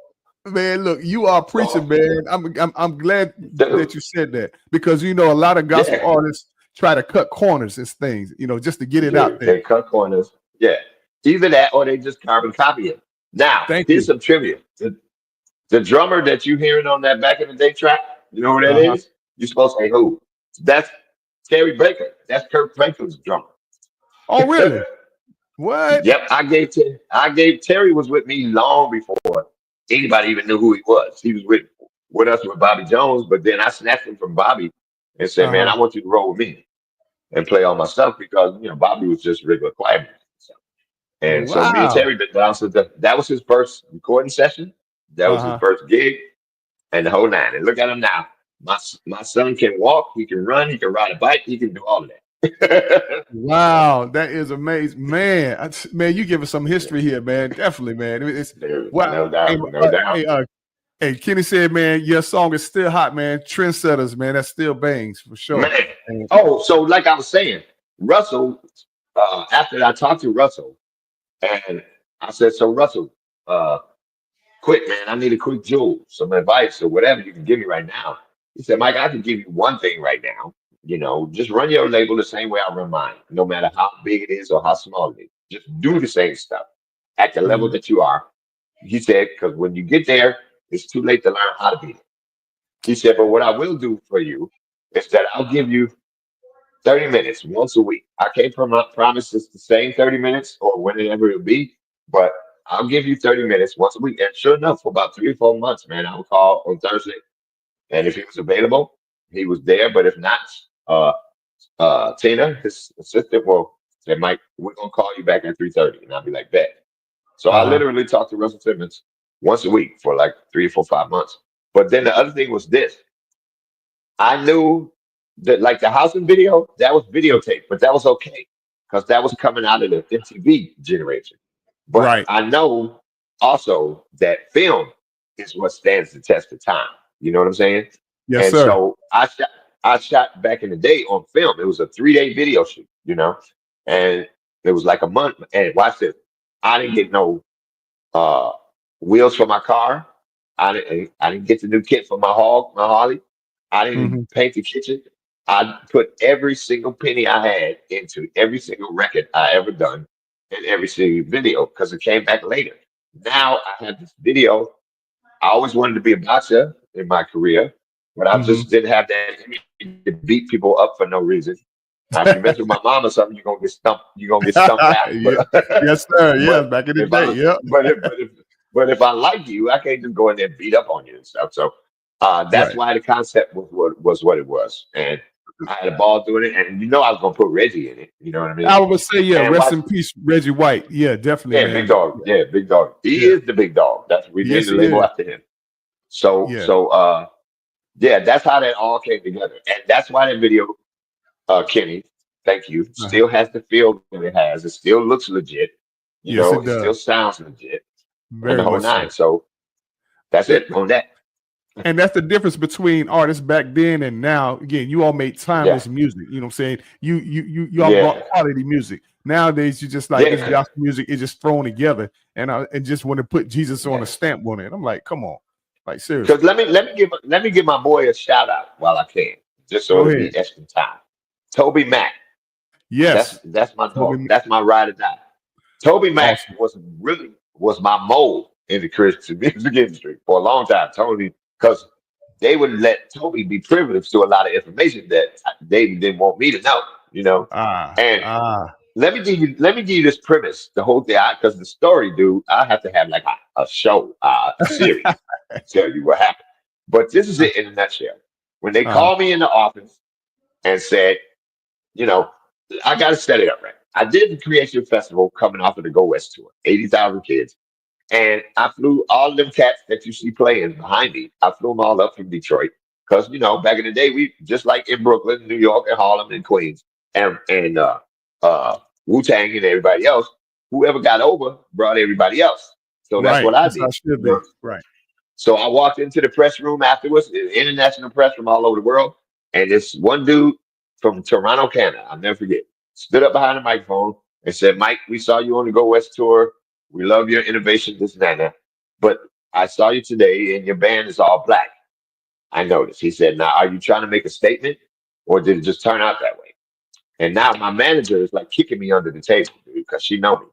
Man, look, you are preaching, man. I'm glad that dude, you said that because a lot of gospel yeah. artists try to cut corners and things, just to get it out there. They cut corners. Yeah. Either that or they just carbon copy it. Now, Thank here's you. some trivia. The drummer that you hearing on that back in the day track, you know who that Uh-huh. is? You're supposed to say who? That's Terry Baker. That's Kurt Franklin's drummer. Oh, really? What? Yep, I gave Terry was with me long before anybody even knew who he was. He was with us with Bobby Jones, but then I snatched him from Bobby and said, man, Uh-huh. I want you to roll with me and play all my stuff because Bobby was just regular choir music. And so me and Wow. Terry been down since that was his first recording session. That was his Uh-huh. first gig and the whole nine. And look at him now. My son can walk, he can run, he can ride a bike, he can do all of that. Wow, that is amazing, man. Man, you give us some history here, man. Definitely, man. It's Dude, wow. no Hey, doubt, no doubt. hey, Kenny said, man, your song is still hot, man. Trendsetters, man. That still bangs for sure. Man. And, Oh, so like I was saying, Russell, after I talked to Russell and I said, so Russell, quick, man, I need a quick jewel, some advice or whatever you can give me right now. He said, Mike, I can give you one thing right now. Just run your label the same way I run mine, no matter how big it is or how small it is. Just do the same stuff at the level mhm. that you are. He said, because when you get there, it's too late to learn how to be it. He said, but what I will do for you is that I'll give you 30 minutes once a week. I can't promise it's the same 30 minutes or whenever it'll be, but I'll give you 30 minutes once a week. And sure enough, for about 3 or 4 months, man, I would call on Thursday. And if he was available, he was there. But if not, Tina, his assistant, will say, Mike, we're gonna call you back at 3:30. And I'll be like, bet. So I Uh-huh. literally talked to Russell Simmons once a week for like 3 or 4, 5 months. But then the other thing was this. I knew that like the housing video, that was videotape, but that was okay because that was coming out of the MTV generation. But Right. I know also that film is what stands the test of time. You know what I'm saying? Yes, And sir. so I shot back in the day on film. It was a 3-day video shoot, and it was like a month. And watch this. I didn't get no uh wheels for my car. I didn't get the new kit for my Harley. I didn't Hmm. paint the kitchen. I put every single penny I had into every single record I ever done and every single video because it came back later. Now I have this video. I always wanted to be a boxer. in my career, but I just didn't have that image to beat people up for no reason. Now, if you mess with my mom or something, you're gonna get stumped. You're gonna get stumped out. Yeah. Yes, sir. Yeah, But back in the if day. I Yeah. but if I like you, I can't just go in there and beat up on you and stuff. So that's Right. why the concept was what it was, and I had a ball doing it, and I was gonna put Reggie in it. You know what I mean? I would say, yeah, And rest watch, in peace, Reggie White. Yeah, definitely, Big man. Dog, yeah, Big Dog. He Yeah. is the Big Dog. We named Yes, the he label is. after him. So Yeah. yeah, that's how that all came together, and that's why that video, Kenny, thank you, still has the feel that it has. It still looks legit. Yes, it It does. still sounds legit, and the Very whole much so. nine. So that's It- it on that. And that's the difference between artists back then and now. Again, you all made timeless music. You know what I'm saying? You all brought Yeah, quality music. Nowadays, you just like this yeah, gospel music is just thrown together, and just want to put Jesus on yeah. a stamp on it. I'm like, come on, like Because seriously. let me give my boy a shout out while I can, just so Go it'll ahead. be extra time. Toby Mac, Yes, that's my dog. Toby, That's my ride or die. Toby Mac awesome. was my mold in the Christian music industry for a long time. Tony, because they would let Toby be privileged to a lot of information that they didn't want me to know. And Ah. let me give you this premise, the whole thing, because the story, dude, I have to have like a show, a series to tell you what happened. But this is it in a nutshell. When they Uh, called me in the office and said, you know, I got to set it up right. I did the Creation Festival coming off of the Go West tour, 80,000 kids. And I flew all of them cats that you see playing behind me. I flew them all up from Detroit because, back in the day, we just like in Brooklyn, New York, and Harlem and Queens and Wu Tang and everybody else, whoever got over brought everybody else. So that's right. what I That's how did. it should be. Right. So I walked into the press room afterwards, the international press from all over the world, and this one dude from Toronto, Canada, I'll never forget, stood up behind the microphone and said, "Mike, we saw you on the Go West tour. We love your innovation, this and that, and that. But I saw you today and your band is all black. I noticed." He said, "Now, are you trying to make a statement or did it just turn out that way?" And now my manager is like kicking me under the table, dude, because she know me.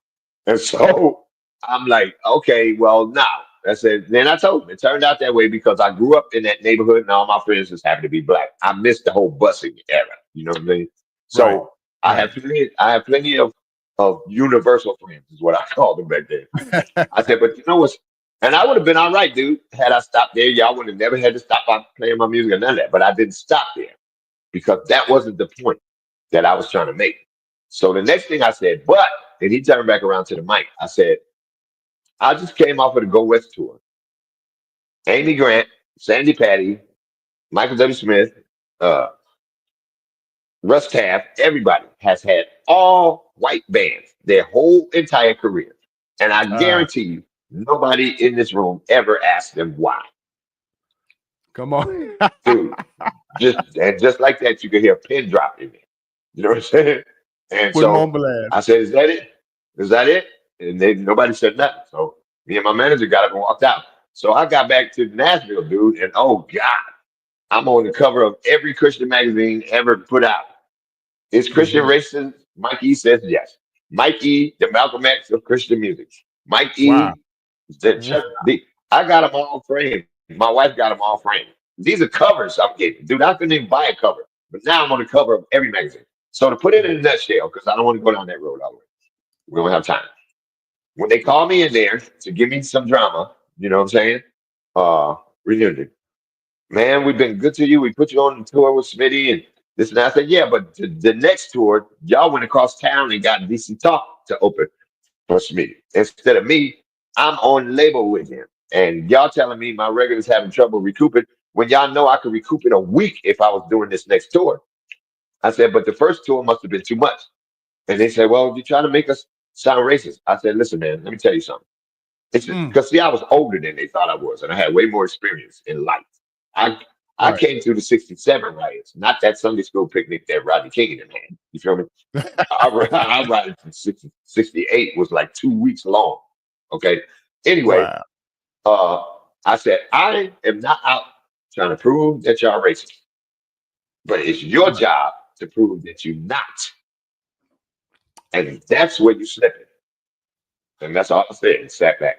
And so I'm like, okay, well, now. I said, then I told him it turned out that way because I grew up in that neighborhood and all my friends just happened to be black. I missed the whole busing era. You know what I mean? Right. So I have plenty of universal friends, is what I called them back then. I said, but you know what? And I would have been all right, dude, had I stopped there. Y'all would have never had to stop playing my music or none of that. But I didn't stop there because that wasn't the point that I was trying to make. So the next thing I said, and he turned back around to the mic. I said, I just came off of the Go West tour. Amy Grant, Sandy Patty, Michael W. Smith, uh, Russ Taff, everybody has had all white bands their whole entire career. And I Ah, guarantee you, nobody in this room ever asked them why. come on. Dude, just like that, you could hear a pin drop in there. You know what I'm saying? And Put them so on blast. I said, "Is that it? Is that it?" And then nobody said nothing. So me and my manager got up and walked out. So I got back to Nashville, dude, and oh God, I'm on the cover of every Christian magazine ever put out. Is Christian Mhm. racist? Mike E says yes. Mike E, the Malcolm X of Christian music. Mike Wow. E, I got them all framed. My wife got them all framed. These are covers I'm getting. Dude, I couldn't even buy a cover. But now I'm on the cover of every magazine. So to put it in a nutshell, because I don't want to go down that road all the way. We don't have time. When they call me in there to give me some drama, you know what I'm saying? Reunion. Man, we've been good to you. We put you on the tour with Smitty and this and that. I said, yeah, but the next tour, y'all went across town and got DC Talk to open for Smitty. Instead of me, I'm on label with him. And y'all telling me my record is having trouble recouping when y'all know I could recoup in a week if I was doing this next tour. I said, but the first tour must have been too much. And they said, well, you're trying to make us sound racist. I said, listen, man, let me tell you something. It's Mm, because see, I was older than they thought I was, and I had way more experience in life. I I right. came through the '67 riots, not that Sunday school picnic that Rodney King and them had. You feel me? I rioted from 68 was like 2 weeks long. Okay. Anyway, Wow. uh, I said I am not out trying to prove that y'all racist, but it's your Right. job to prove that you're not, and that's where you slip it. And that's all I said. And sat back.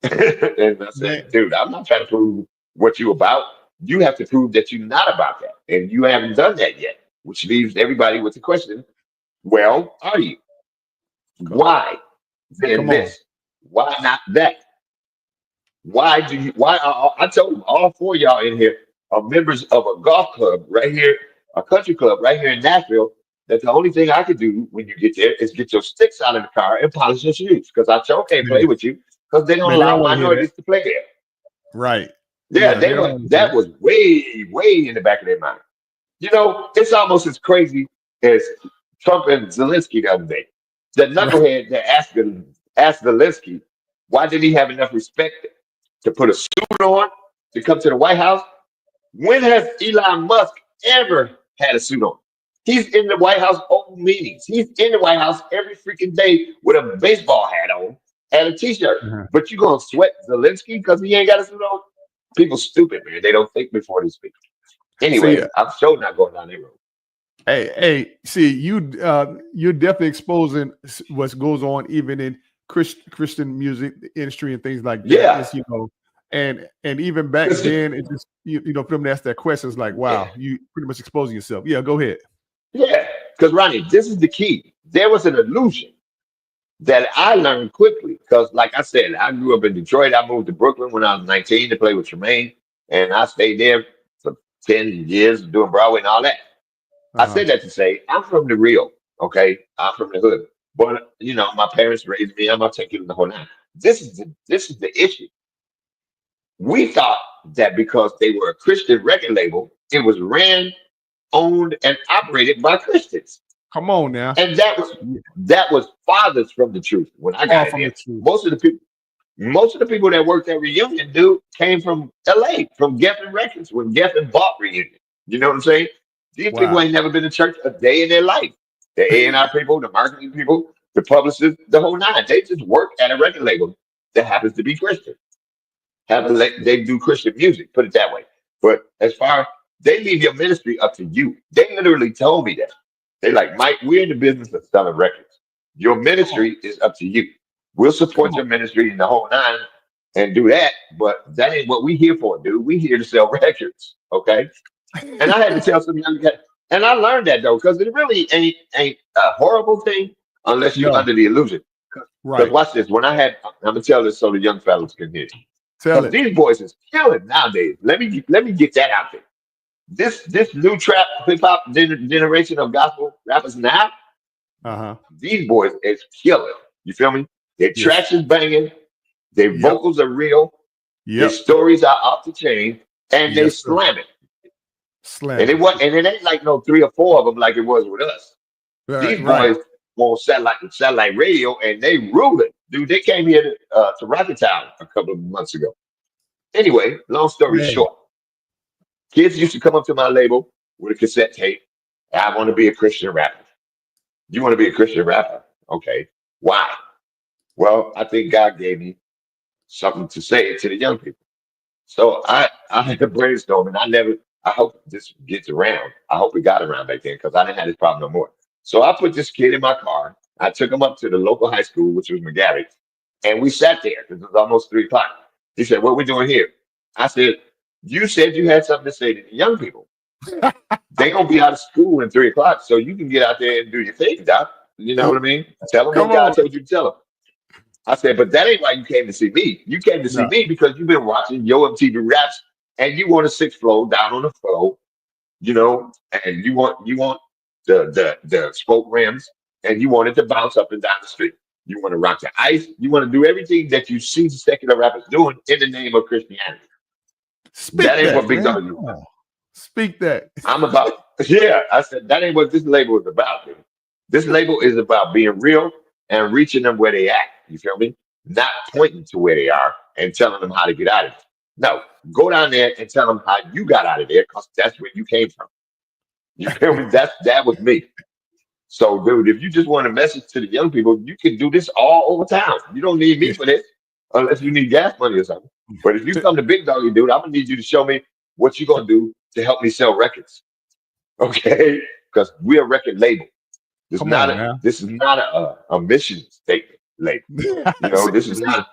And I Man, said, dude, I'm not trying to prove what you about, you have to prove that you're not about that. And you haven't done that yet, which leaves everybody with the question, well, are you? Why then Come on. this? Why not that? Why do you? Why? I told them all four of y'all in here are members of a golf club right here, a country club right here in Nashville. That the only thing I could do when you get there is get your sticks out of the car and polish your shoes because I sure can't play Man, with you because they don't man, they don't allow want to hear that. minorities to play there. Right. Yeah, Yeah, they they don't were. want to hear That was way, way in the back of their mind. You know, it's almost as crazy as Trump and Zelensky the other day. The that. Right. knucklehead that asked Zelensky, why did he have enough respect to put a suit on to come to the White House? When has Elon Musk ever had a suit on? He's in the White House open meetings. He's in the White House every freaking day with a baseball hat on and a t-shirt. Uh-huh. But you gonna sweat Zelensky because he ain't got a suit on? People stupid, man. They don't think before they speak. See, Anyway, I'm sure not going down that road. hey, see, you're definitely exposing what goes on even in Christian music industry and things like that. Yeah. It's, you know, and even back then, it just you know, for them to ask that question, it's like, wow, you pretty much exposing yourself. Yeah, go ahead. Yeah, because Ronnie, this is the key. There was an illusion that I learned quickly because, like I said, I grew up in Detroit. I moved to Brooklyn when I was 19 to play with Tremaine, and I stayed there for 10 years doing Broadway and all that. I Uh-huh. said that to say I'm from the real, okay? I'm from the hood, but you know, my parents raised me. I'm gonna take you to the whole nine. This is the issue. We thought that because they were a Christian record label, it was ran, owned, and operated by Christians. Come on now. And that was farthest from the truth when I Far got in from there. the truth. Most of the people that worked at Reunion, dude, came from LA, from Geffen Records, when Geffen bought Reunion. You know what I'm saying? These people Wow. ain't never been to church a day in their life. The A&R people, the marketing people, the publicists, the whole nine. They just work at a record label that happens to be Christian. They do Christian music, put it that way. But as far they leave your ministry up to you. They literally told me that. They like, Mike, we're in the business of selling records. Your ministry is up to you. We'll support your ministry in the whole nine and do that, but that ain't what we here for, dude. We here to sell records, okay? And I had to tell some young guy, and I learned that though, because it really ain't a horrible thing unless you're No. under the illusion. Because Right. watch this. When I'm gonna tell this so the young fellas can hear. Tell Because it. these boys is killing nowadays. Let me get that out there. This new trap hip hop generation of gospel rappers now, Uh-huh. these boys is killing. You feel me? Their Yes. tracks is banging, their Yep. vocals are real, their Yep. stories are off the chain, and they Yes, sir. slam it. Slam And it. it ain't like no 3 or 4 of them like it was with us. Right. These Right. boys on satellite radio, and they rule it. Dude, they came here to Rocket Town a couple of months ago. Anyway, long story Man. short, kids used to come up to my label with a cassette tape. I want to be a Christian rapper. You want to be a Christian rapper? Okay. Why? Well, I think God gave me something to say to the young people. So I had to brainstorm, and I hope this gets around. I hope it got around back then because I didn't have this problem no more. So I put this kid in my car. I took him up to the local high school, which was McGarry, and we sat there because it was almost 3 o'clock. He said, "What we doing here?" I said, "You said you had something to say to the young people. They gonna be out of school in 3 o'clock, so you can get out there and do your thing, Doc. You know what I mean? Tell them Come what God on. told you to tell them." I said, "But that ain't why you came to see me. You came to see No. me because you've been watching Yo MTV Raps, and you want a 6th floor down on the floor, you know, and you want the spoke rims, and you want it to bounce up and down the street. You want to rock the ice. You want to do everything that you see the secular rappers doing in the name of Christianity. Speak That ain't that, what Big man. Dog is Come about. on. Speak that. I'm about, yeah." I said, "That ain't what this label is about, dude. This label is about being real and reaching them where they at. You feel me? Not pointing to where they are and telling them how to get out of it. No, go down there and tell them how you got out of there because that's where you came from. You feel me? That was me. So, dude, if you just want a message to the young people, you can do this all over town. You don't need me for this unless you need gas money or something. But if you come to Big Doggy, dude, I'm gonna need you to show me what you're gonna do to help me sell records. Okay? Because we're a record label. Come on now. This is not a mission statement label. You know, See, this is not.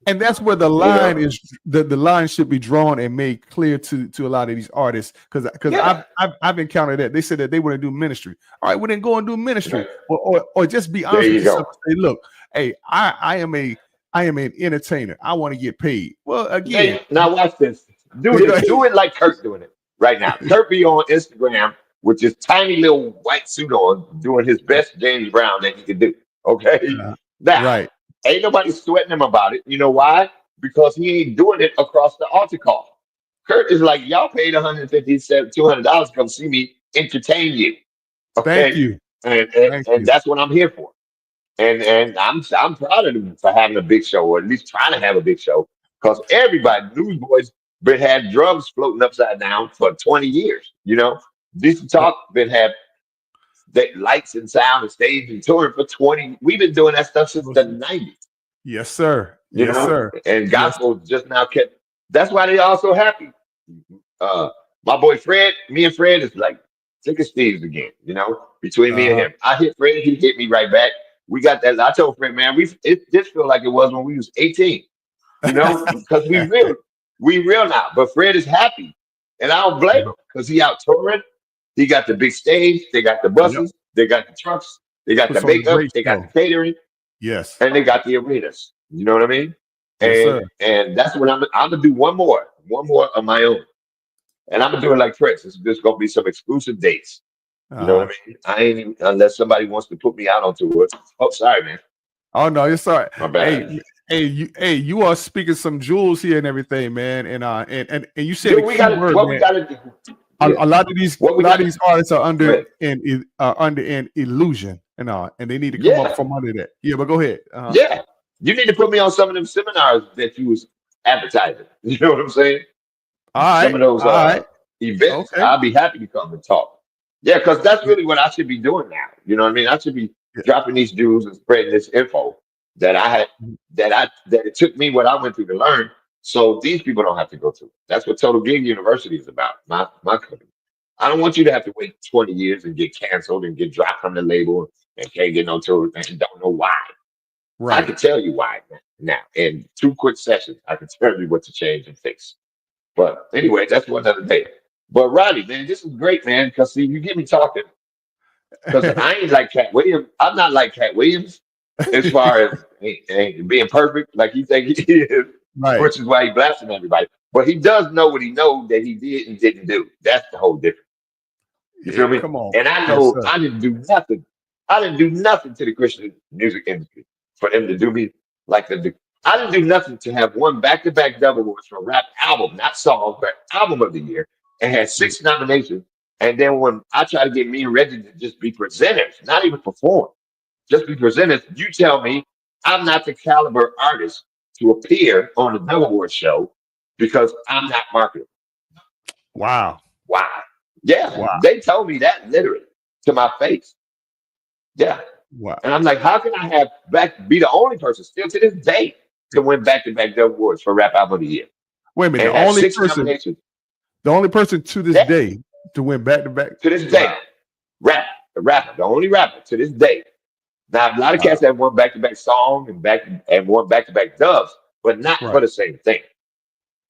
And that's where the line is. The line should be drawn and made clear to a lot of these artists, because I've encountered that they said that they want to do ministry. All right, well then go and do ministry, or just be honest with yourself and say, look, hey, I am an entertainer. I want to get paid. Well, again, now watch this. Do it like Kurt doing it right now. Kurt be on Instagram with this tiny little white suit on, doing his best James Brown that he can do. Okay, now ain't nobody sweating him about it. You know why? Because he ain't doing it across the altar call. Kurt is like, y'all paid $150, $200 to come see me entertain you. Okay? Thank you. And that's what I'm here for. And I'm proud of him for having a big show, or at least trying to have a big show, because everybody, Newsboys, been had drums floating upside down for 20 years. You know, Decent Talk been had lights and sound and stage and touring for 20. We've been doing that stuff since the 90s. Yes, sir. You know? Sir. And gospel just now kept. That's why they all so happy. My boy Fred, me and Fred is like thick as thieves again. You know, between me and him, I hit Fred, he hit me right back. We got that. I told Fred, man, it just feel like it was when we was 18. You know, because we real now. But Fred is happy, and I don't blame him, because he out touring. He got the big stage. They got the buses. They got the trucks. They got the makeup. They got the catering. Yes, and they got the arenas. You know what I mean? And that's what I'm gonna do. One more of my own, and I'm gonna do it like Prince. It's just gonna be some exclusive dates. You know what I mean? I ain't even, unless somebody wants to put me out onto it. Oh, sorry, man. Oh no, it's all right. My bad. You are speaking some jewels here and everything, man. And you said we got to do. A lot of these artists are under an illusion and they need to come up from under that. Yeah, but go ahead. Yeah, you need to put me on some of them seminars that you was advertising. You know what I'm saying? All right. Some of those events. Okay. I'll be happy to come and talk. Yeah, because that's really what I should be doing now. You know what I mean? I should be dropping these jewels and spreading this info that I had, that it took me what I went through to learn, so these people don't have to go through. That's what Total Gig University is about. My company. I don't want you to have to wait 20 years and get canceled and get dropped from the label and can't get no tour and don't know why. Right. I can tell you why now. In 2 quick sessions, I can tell you what to change and fix. But anyway, that's one other day. But Ronnie, man, this is great, man, because see, you get me talking. Because I ain't like Cat Williams. I'm not like Cat Williams as far as being perfect like you think he is, which is why he blasting everybody. But he does know what he knows that he did and didn't do. That's the whole difference. You feel me? Come on. And I know I didn't do nothing. I didn't do nothing to the Christian music industry for them to do me like they do. I didn't do nothing to have one back-to-back double awards for rap album, not song, but album of the year, and had 6 nominations. And then when I try to get me and Reggie to just be presenters, not even perform, just be presenters, you tell me I'm not the caliber artist to appear on the Double Award show because I'm not marketable. Wow. Yeah. Wow. They told me that literally to my face. Yeah. Wow. And I'm like, how can I be the only person still to this day to win back-to-back Double Awards for Rap Album of the Year? Wait a minute. The only person to this day to win back-to-back. To this day. Wow. The only rapper to this day. Now, a lot of cats have won back-to-back song and won back-to-back dubs, but not for the same thing.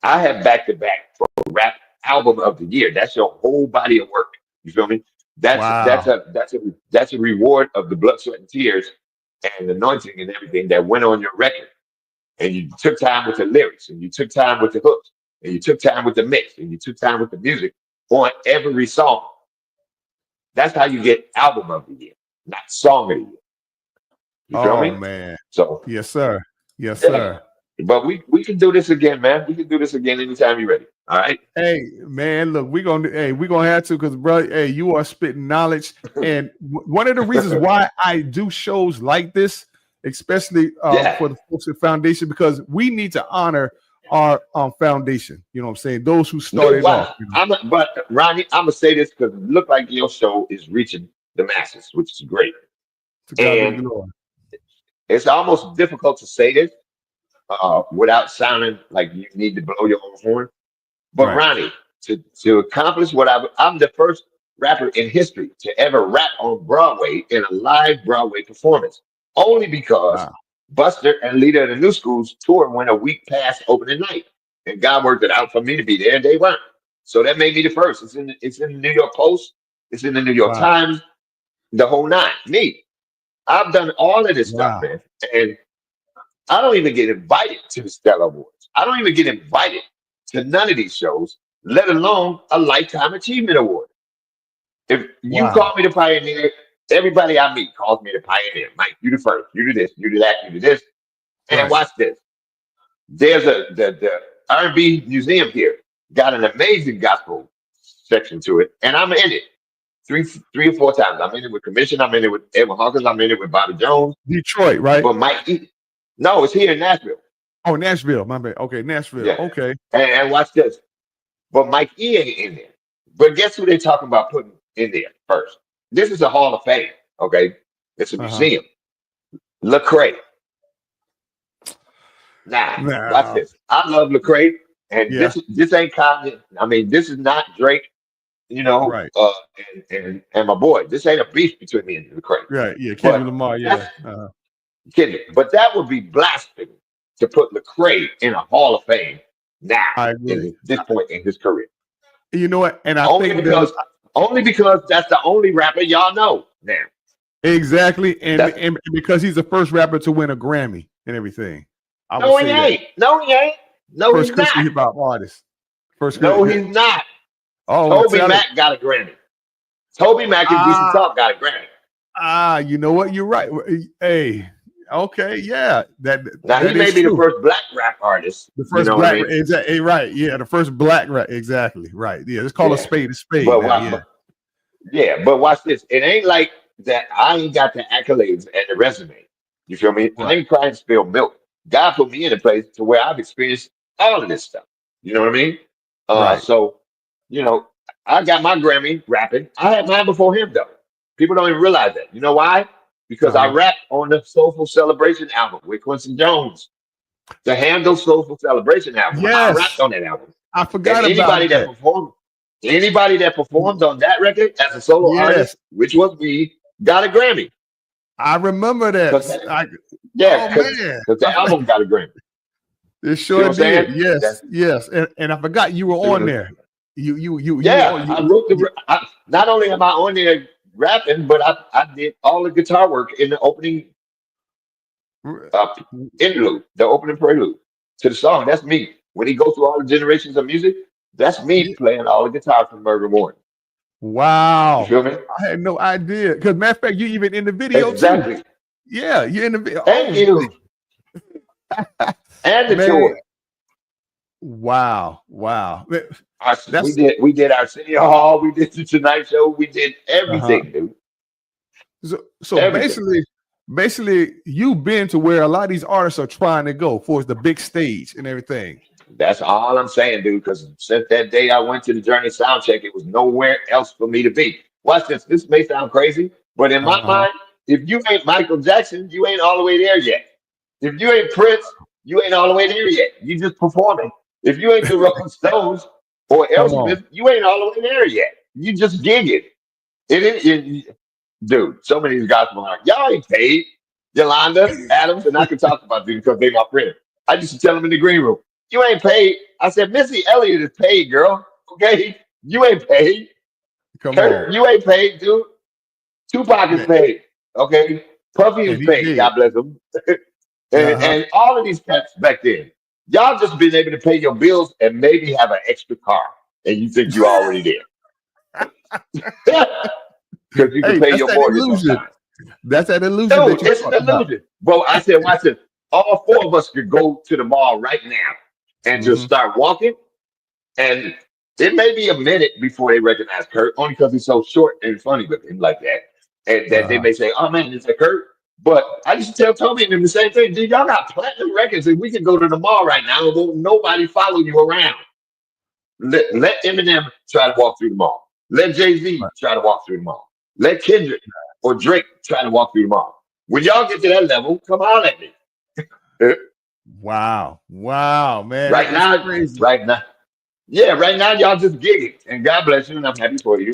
I have back-to-back for Rap Album of the Year. That's your whole body of work. You feel me? That's a reward of the blood, sweat, and tears and anointing and everything that went on your record. And you took time with the lyrics, and you took time with the hooks, and you took time with the mix, and you took time with the music on every song. That's how you get Album of the Year, not Song of the Year. You feel me? Man. So yes, sir. Yes, sir. But we can do this again, man. We can do this again anytime you're ready. All right. Hey, man, look, we're gonna have to, because bro, you are spitting knowledge. And one of the reasons why I do shows like this, especially for the folks at Foundation, because we need to honor our foundation. You know what I'm saying? Those who started off. You know? But Ronnie, I'm gonna say this because it looked like your show is reaching the masses, which is great. And it's almost difficult to say this without sounding like you need to blow your own horn. But Ronnie, to accomplish what I'm the first rapper in history to ever rap on Broadway in a live Broadway performance, only because Buster and leader of the New School's tour went a week past opening night, and God worked it out for me to be there, and they weren't. So that made me the first. It's in the New York Post. It's in the New York Wow. Times. The whole nine. Me. I've done all of this stuff, Wow. man, and I don't even get invited to the Stella Awards. I don't even get invited to none of these shows, let alone a Lifetime Achievement Award. If you Wow. call me the pioneer, everybody I meet calls me the pioneer. Mike, you the first. You do this. You do that. You do this. And Right. watch this. There's the R&B museum here. Got an amazing gospel section to it, and I'm in it three or four times. I'm in it with Commission. I'm in it with Edwin Hawkins. I'm in it with Bobby Jones. Detroit, right? But Mike, no, it's here in Nashville. Oh, Nashville. My bad. Okay, Nashville. Yeah. Okay. And watch this. But Mike E ain't in there. But guess who they're talking about putting in there first? This is a Hall of Fame. Okay, it's a museum. Lecrae. Now, watch this. I love Lecrae, and Yeah. this ain't Kanye. I mean, this is not Drake. You know, Right. and my boy. This ain't a beef between me and Lecrae. Right. Yeah. But Kendrick Lamar. Yeah. that's- Kidding. But that would be blasphemy to put Lecrae in a Hall of Fame now I at agree. this point in his career. You know what? And I Only think because that's the only rapper y'all know now. exactly, and That's- because he's the first rapper to win a Grammy and everything. I No, would he say that. ain't. No, he ain't. No, First he's Christian not. hip hop artist. First. No, Christian- he's not. Oh, Toby tell it. Mac got a Grammy. Toby Mac and DC Talk got a Grammy. You know what? You're right. Hey, okay, yeah. That Now that he may is be true. the first black rap artist. The first you know black, what I mean? exactly, right? Yeah, the first black rap, exactly, right? Yeah, let's call a Yeah. spade a spade. But now, yeah, but watch this. It ain't like that. I ain't got the accolades and the resume. You feel me? I Right. ain't crying spilled milk. God put me in a place to where I've experienced all of this stuff. You know what I mean? Right. So, you know, I got my Grammy rapping. I had mine before him though. People don't even realize that. You know why? Because I rapped on the Soulful Celebration album with Quincy Jones. The Handle Soulful Celebration album. Yes. I rapped on that album. I forgot And about anybody that. that performed on that record as a solo Yes. artist, which was me, got a Grammy. I remember that. 'Cause Yeah, Oh, because man. the album got a Grammy. It See sure what I'm saying? did. Yes, That's- yes, and I forgot you were on there. You Yeah, you- I wrote not only am I on there rapping, but I did all the guitar work in the opening interlude, the opening prelude to the song. That's me. When he goes through all the generations of music, that's me playing all the guitar from Murder Morning. Wow. You feel me? I had no idea. Because matter of fact, you even in the video Exactly. too. Yeah, you're in the video. Thank you. And the Man. tour. Wow. We did our City Hall. We did the Tonight Show. We did everything, dude. So Everything. basically, you've been to where a lot of these artists are trying to go for the big stage and everything. That's all I'm saying, dude. Because since that day I went to the Journey soundcheck, it was nowhere else for me to be. Watch this. This may sound crazy, but in my mind, if you ain't Michael Jackson, you ain't all the way there yet. If you ain't Prince, you ain't all the way there yet. You just performing. If you ain't the Rolling Stones or Elvis, you ain't all the way there yet. You just gigging. Dude, so many of these guys are like, y'all ain't paid. Yolanda, Adams, and I can talk about this because they my friend. I used to tell them in the green room, you ain't paid. I said, Missy Elliott is paid, girl. Okay? You ain't paid. Come Kurt, on. you ain't paid, dude. Tupac is paid. Okay? Puffy is And he paid. did. God bless him. And all of these cats back then, y'all just been able to pay your bills and maybe have an extra car. And you think you're already there. Because you can pay your mortgage on time. That's that illusion. Dude, that you're it's an talking about. illusion. But I said, watch this. All four of us could go to the mall right now and just start walking. And it may be a minute before they recognize Kurt, only because he's so short and funny with him like that. And that they may say, oh man, is that Kurt? But I used to tell Toby and them the same thing. Dude, y'all got platinum records and we can go to the mall right now and won't nobody follow you around. Let Eminem try to walk through the mall. Let Jay-Z try to walk through the mall. Let Kendrick or Drake try to walk through the mall. When y'all get to that level, come on at me. Wow, man. Right now, y'all just gigging. And God bless you, and I'm happy for you.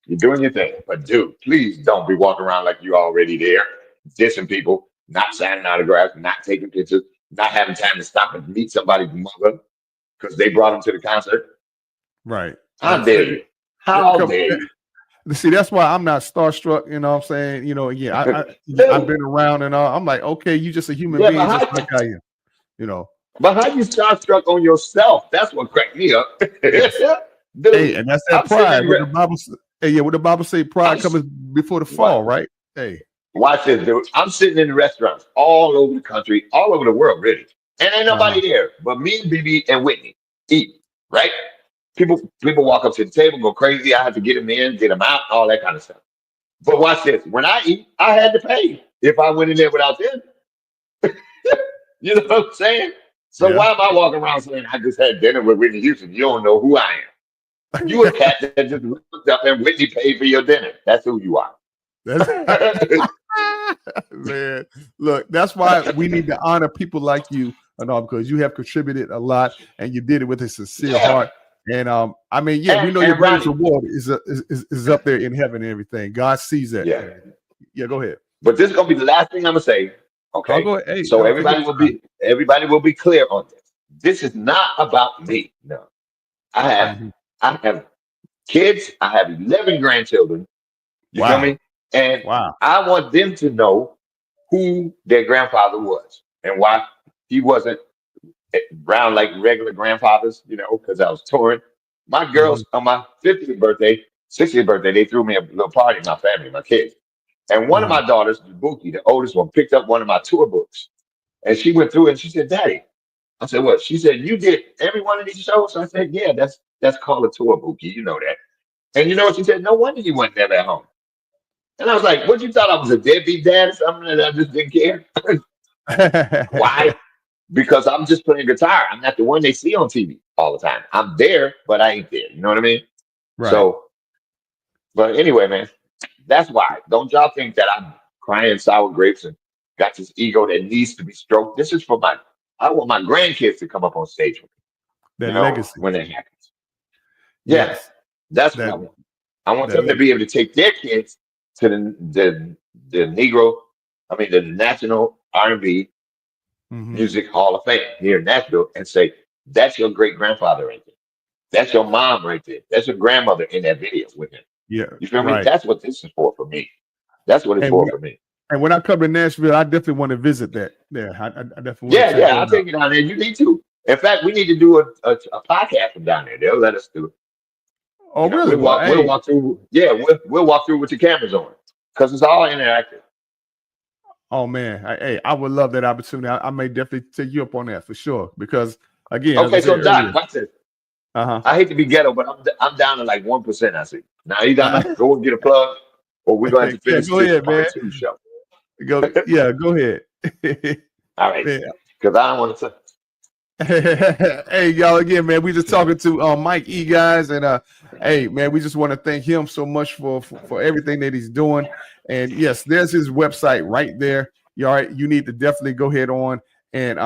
You're doing your thing. But dude, please don't be walking around like you already there, dissing people. not signing autographs, not taking pictures, not having time to stop and meet somebody's mother because they brought them to the concert. Right. How dare you? How dare you? See, that's why I'm not starstruck. You know what I'm saying? You know, again, I've been around and I'm like, okay, you just a human being, just like I am. You know. But how you starstruck on yourself? That's what cracked me up. Dude, hey, and that's that pride. What the Bible say, pride comes before the fall, right? Hey. Watch this, dude. I'm sitting in the restaurants all over the country, all over the world, really. And ain't nobody there but me, BB, and Whitney eat, right? People walk up to the table, go crazy. I have to get them in, get them out, all that kind of stuff. But watch this. When I eat, I had to pay if I went in there without them. You know what I'm saying? So why am I walking around saying I just had dinner with Whitney Houston? You don't know who I am. You a cat that just looked up and Whitney paid for your dinner. That's who you are. Man, look, that's why we need to honor people like you and all, because you have contributed a lot and you did it with a sincere heart. And I mean, we know your greatest reward is up there in heaven and everything. God sees that. Yeah, go ahead. But this is gonna be the last thing I'm gonna say. Okay. Go ahead. Hey, so everybody will be clear on this. This is not about me. No. I have kids, I have 11 grandchildren. You feel me? And I want them to know who their grandfather was and why he wasn't brown like regular grandfathers, you know, because I was touring. My girls on my 50th birthday, 60th birthday, they threw me a little party, my family, my kids. And one of my daughters, Buki, the oldest one, picked up one of my tour books. And she went through it and she said, Daddy. I said, what? She said, you did every one of these shows? I said, yeah, that's called a tour, Buki. You know that. And you know what she said? No wonder you weren't never at home. And I was like, what, you thought I was a deadbeat dad or something that I just didn't care? Why? Because I'm just playing guitar. I'm not the one they see on TV all the time. I'm there, but I ain't there. You know what I mean? Right. So, but anyway, man, that's why. Don't y'all think that I'm crying sour grapes and got this ego that needs to be stroked. This is for I want my grandkids to come up on stage with me. That legacy. When it happens. Yes. That's what I want. I want them to be able to take their kids to the National R&B Music Hall of Fame here in Nashville and say, that's your great grandfather right there. That's your mom right there. That's your grandmother in that video with him. Yeah. You feel me? That's what this is for me. That's what it's for me. And when I come to Nashville, I definitely want to visit that. Yeah, I definitely want to I'll take you down there. You need to. In fact, we need to do a podcast from down there. They'll let us do it. Oh, really? We'll walk through. Yeah, we'll walk through with the cameras on because it's all interactive. Oh man, I would love that opportunity. I may definitely take you up on that for sure. Because again, okay. So Doc, watch this. I hate to be ghetto, but I'm down to like 1%. I see. Now either I'm gonna go and get a plug, or we're going to finish this part 2 show. Go ahead. All right, because I don't want to. Hey y'all, again, man, we just talking to Mike E, guys, and hey man, we just want to thank him so much for everything that he's doing. And yes, there's his website right there. You need to definitely go ahead on and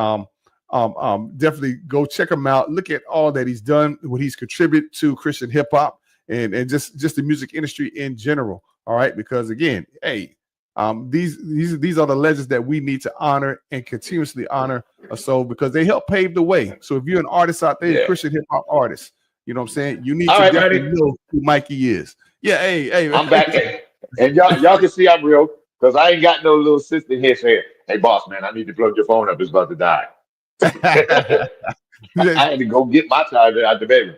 definitely go check him out. Look at all that he's done, what he's contributed to Christian hip hop and just the music industry in general. All right, because again, hey, these are the legends that we need to honor and continuously honor. So because they help pave the way. So if you're an artist out there, Christian hip hop artist, you know what I'm saying? You need to definitely know who Mikey is. Yeah, hey, I'm back there. And y'all can see I'm real because I ain't got no little sister here saying, hey boss man, I need to plug your phone up, it's about to die. I had to go get my charger out the bedroom.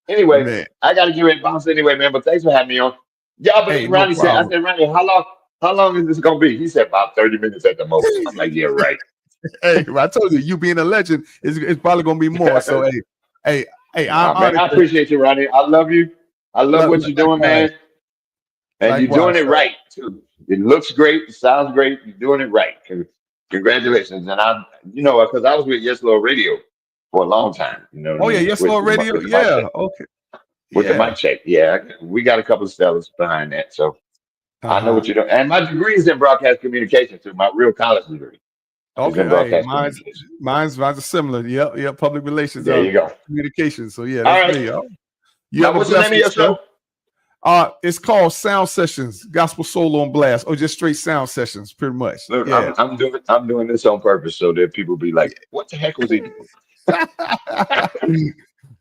Anyway, man. I gotta get ready to bounce anyway, man. But thanks for having me on. Y'all, but Ronnie said, I said, Ronnie, how long is this gonna be? He said about 30 minutes at the most. I'm like, yeah, right. Hey, I told you being a legend it's probably gonna be more. So hey, man, I appreciate you, Ronnie. I love you. I love what you're doing, man. And you're doing it right too. It looks great, it sounds great. You're doing it right. Congratulations. And because I was with Yes Lord Radio for a long time. Yes Lord Radio. Okay. With the mic check. Yeah, we got a couple of stellars behind that. So I know what you're doing. And my degree is in broadcast communication too, my real college degree. Okay, mine's similar. Yep, public relations. There you go. Communication. So yeah, that's me. Now, what's the name of your show? It's called Sound Sessions, Gospel Soul on Blast, or just straight sound sessions, pretty much. Look, Yeah. I'm doing this on purpose so that people be like, "What the heck was he doing?"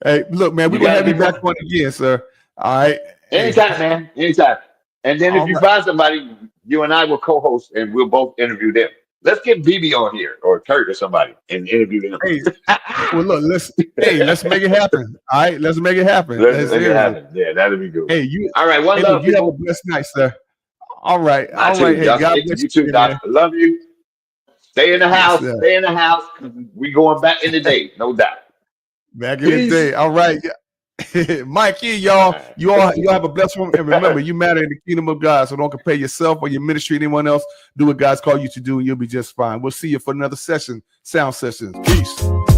Hey, look, man, we're gonna have you back on again, sir. All right. Anytime, man. Anytime. And then if you find somebody, you and I will co-host and we'll both interview them. Let's get BB on here or Kurt or somebody and interview them. Hey, well, look, let's make it happen. All right, let's make it happen. Let's make it happen. Yeah, that'll be good. Hey, you. All right, one Hey, love. look, you have a blessed night, sir. All right, all Too. right. Hey, God bless you too, Doc. I love you. Stay in the house. Yes, stay in the house. We going back in the day, no doubt. Back in the day. All right. Mikey, y'all, you all have a blessed one. And remember, you matter in the kingdom of God. So don't compare yourself or your ministry to anyone else. Do what God's called you to do, and you'll be just fine. We'll see you for another session, Sound Sessions. Peace.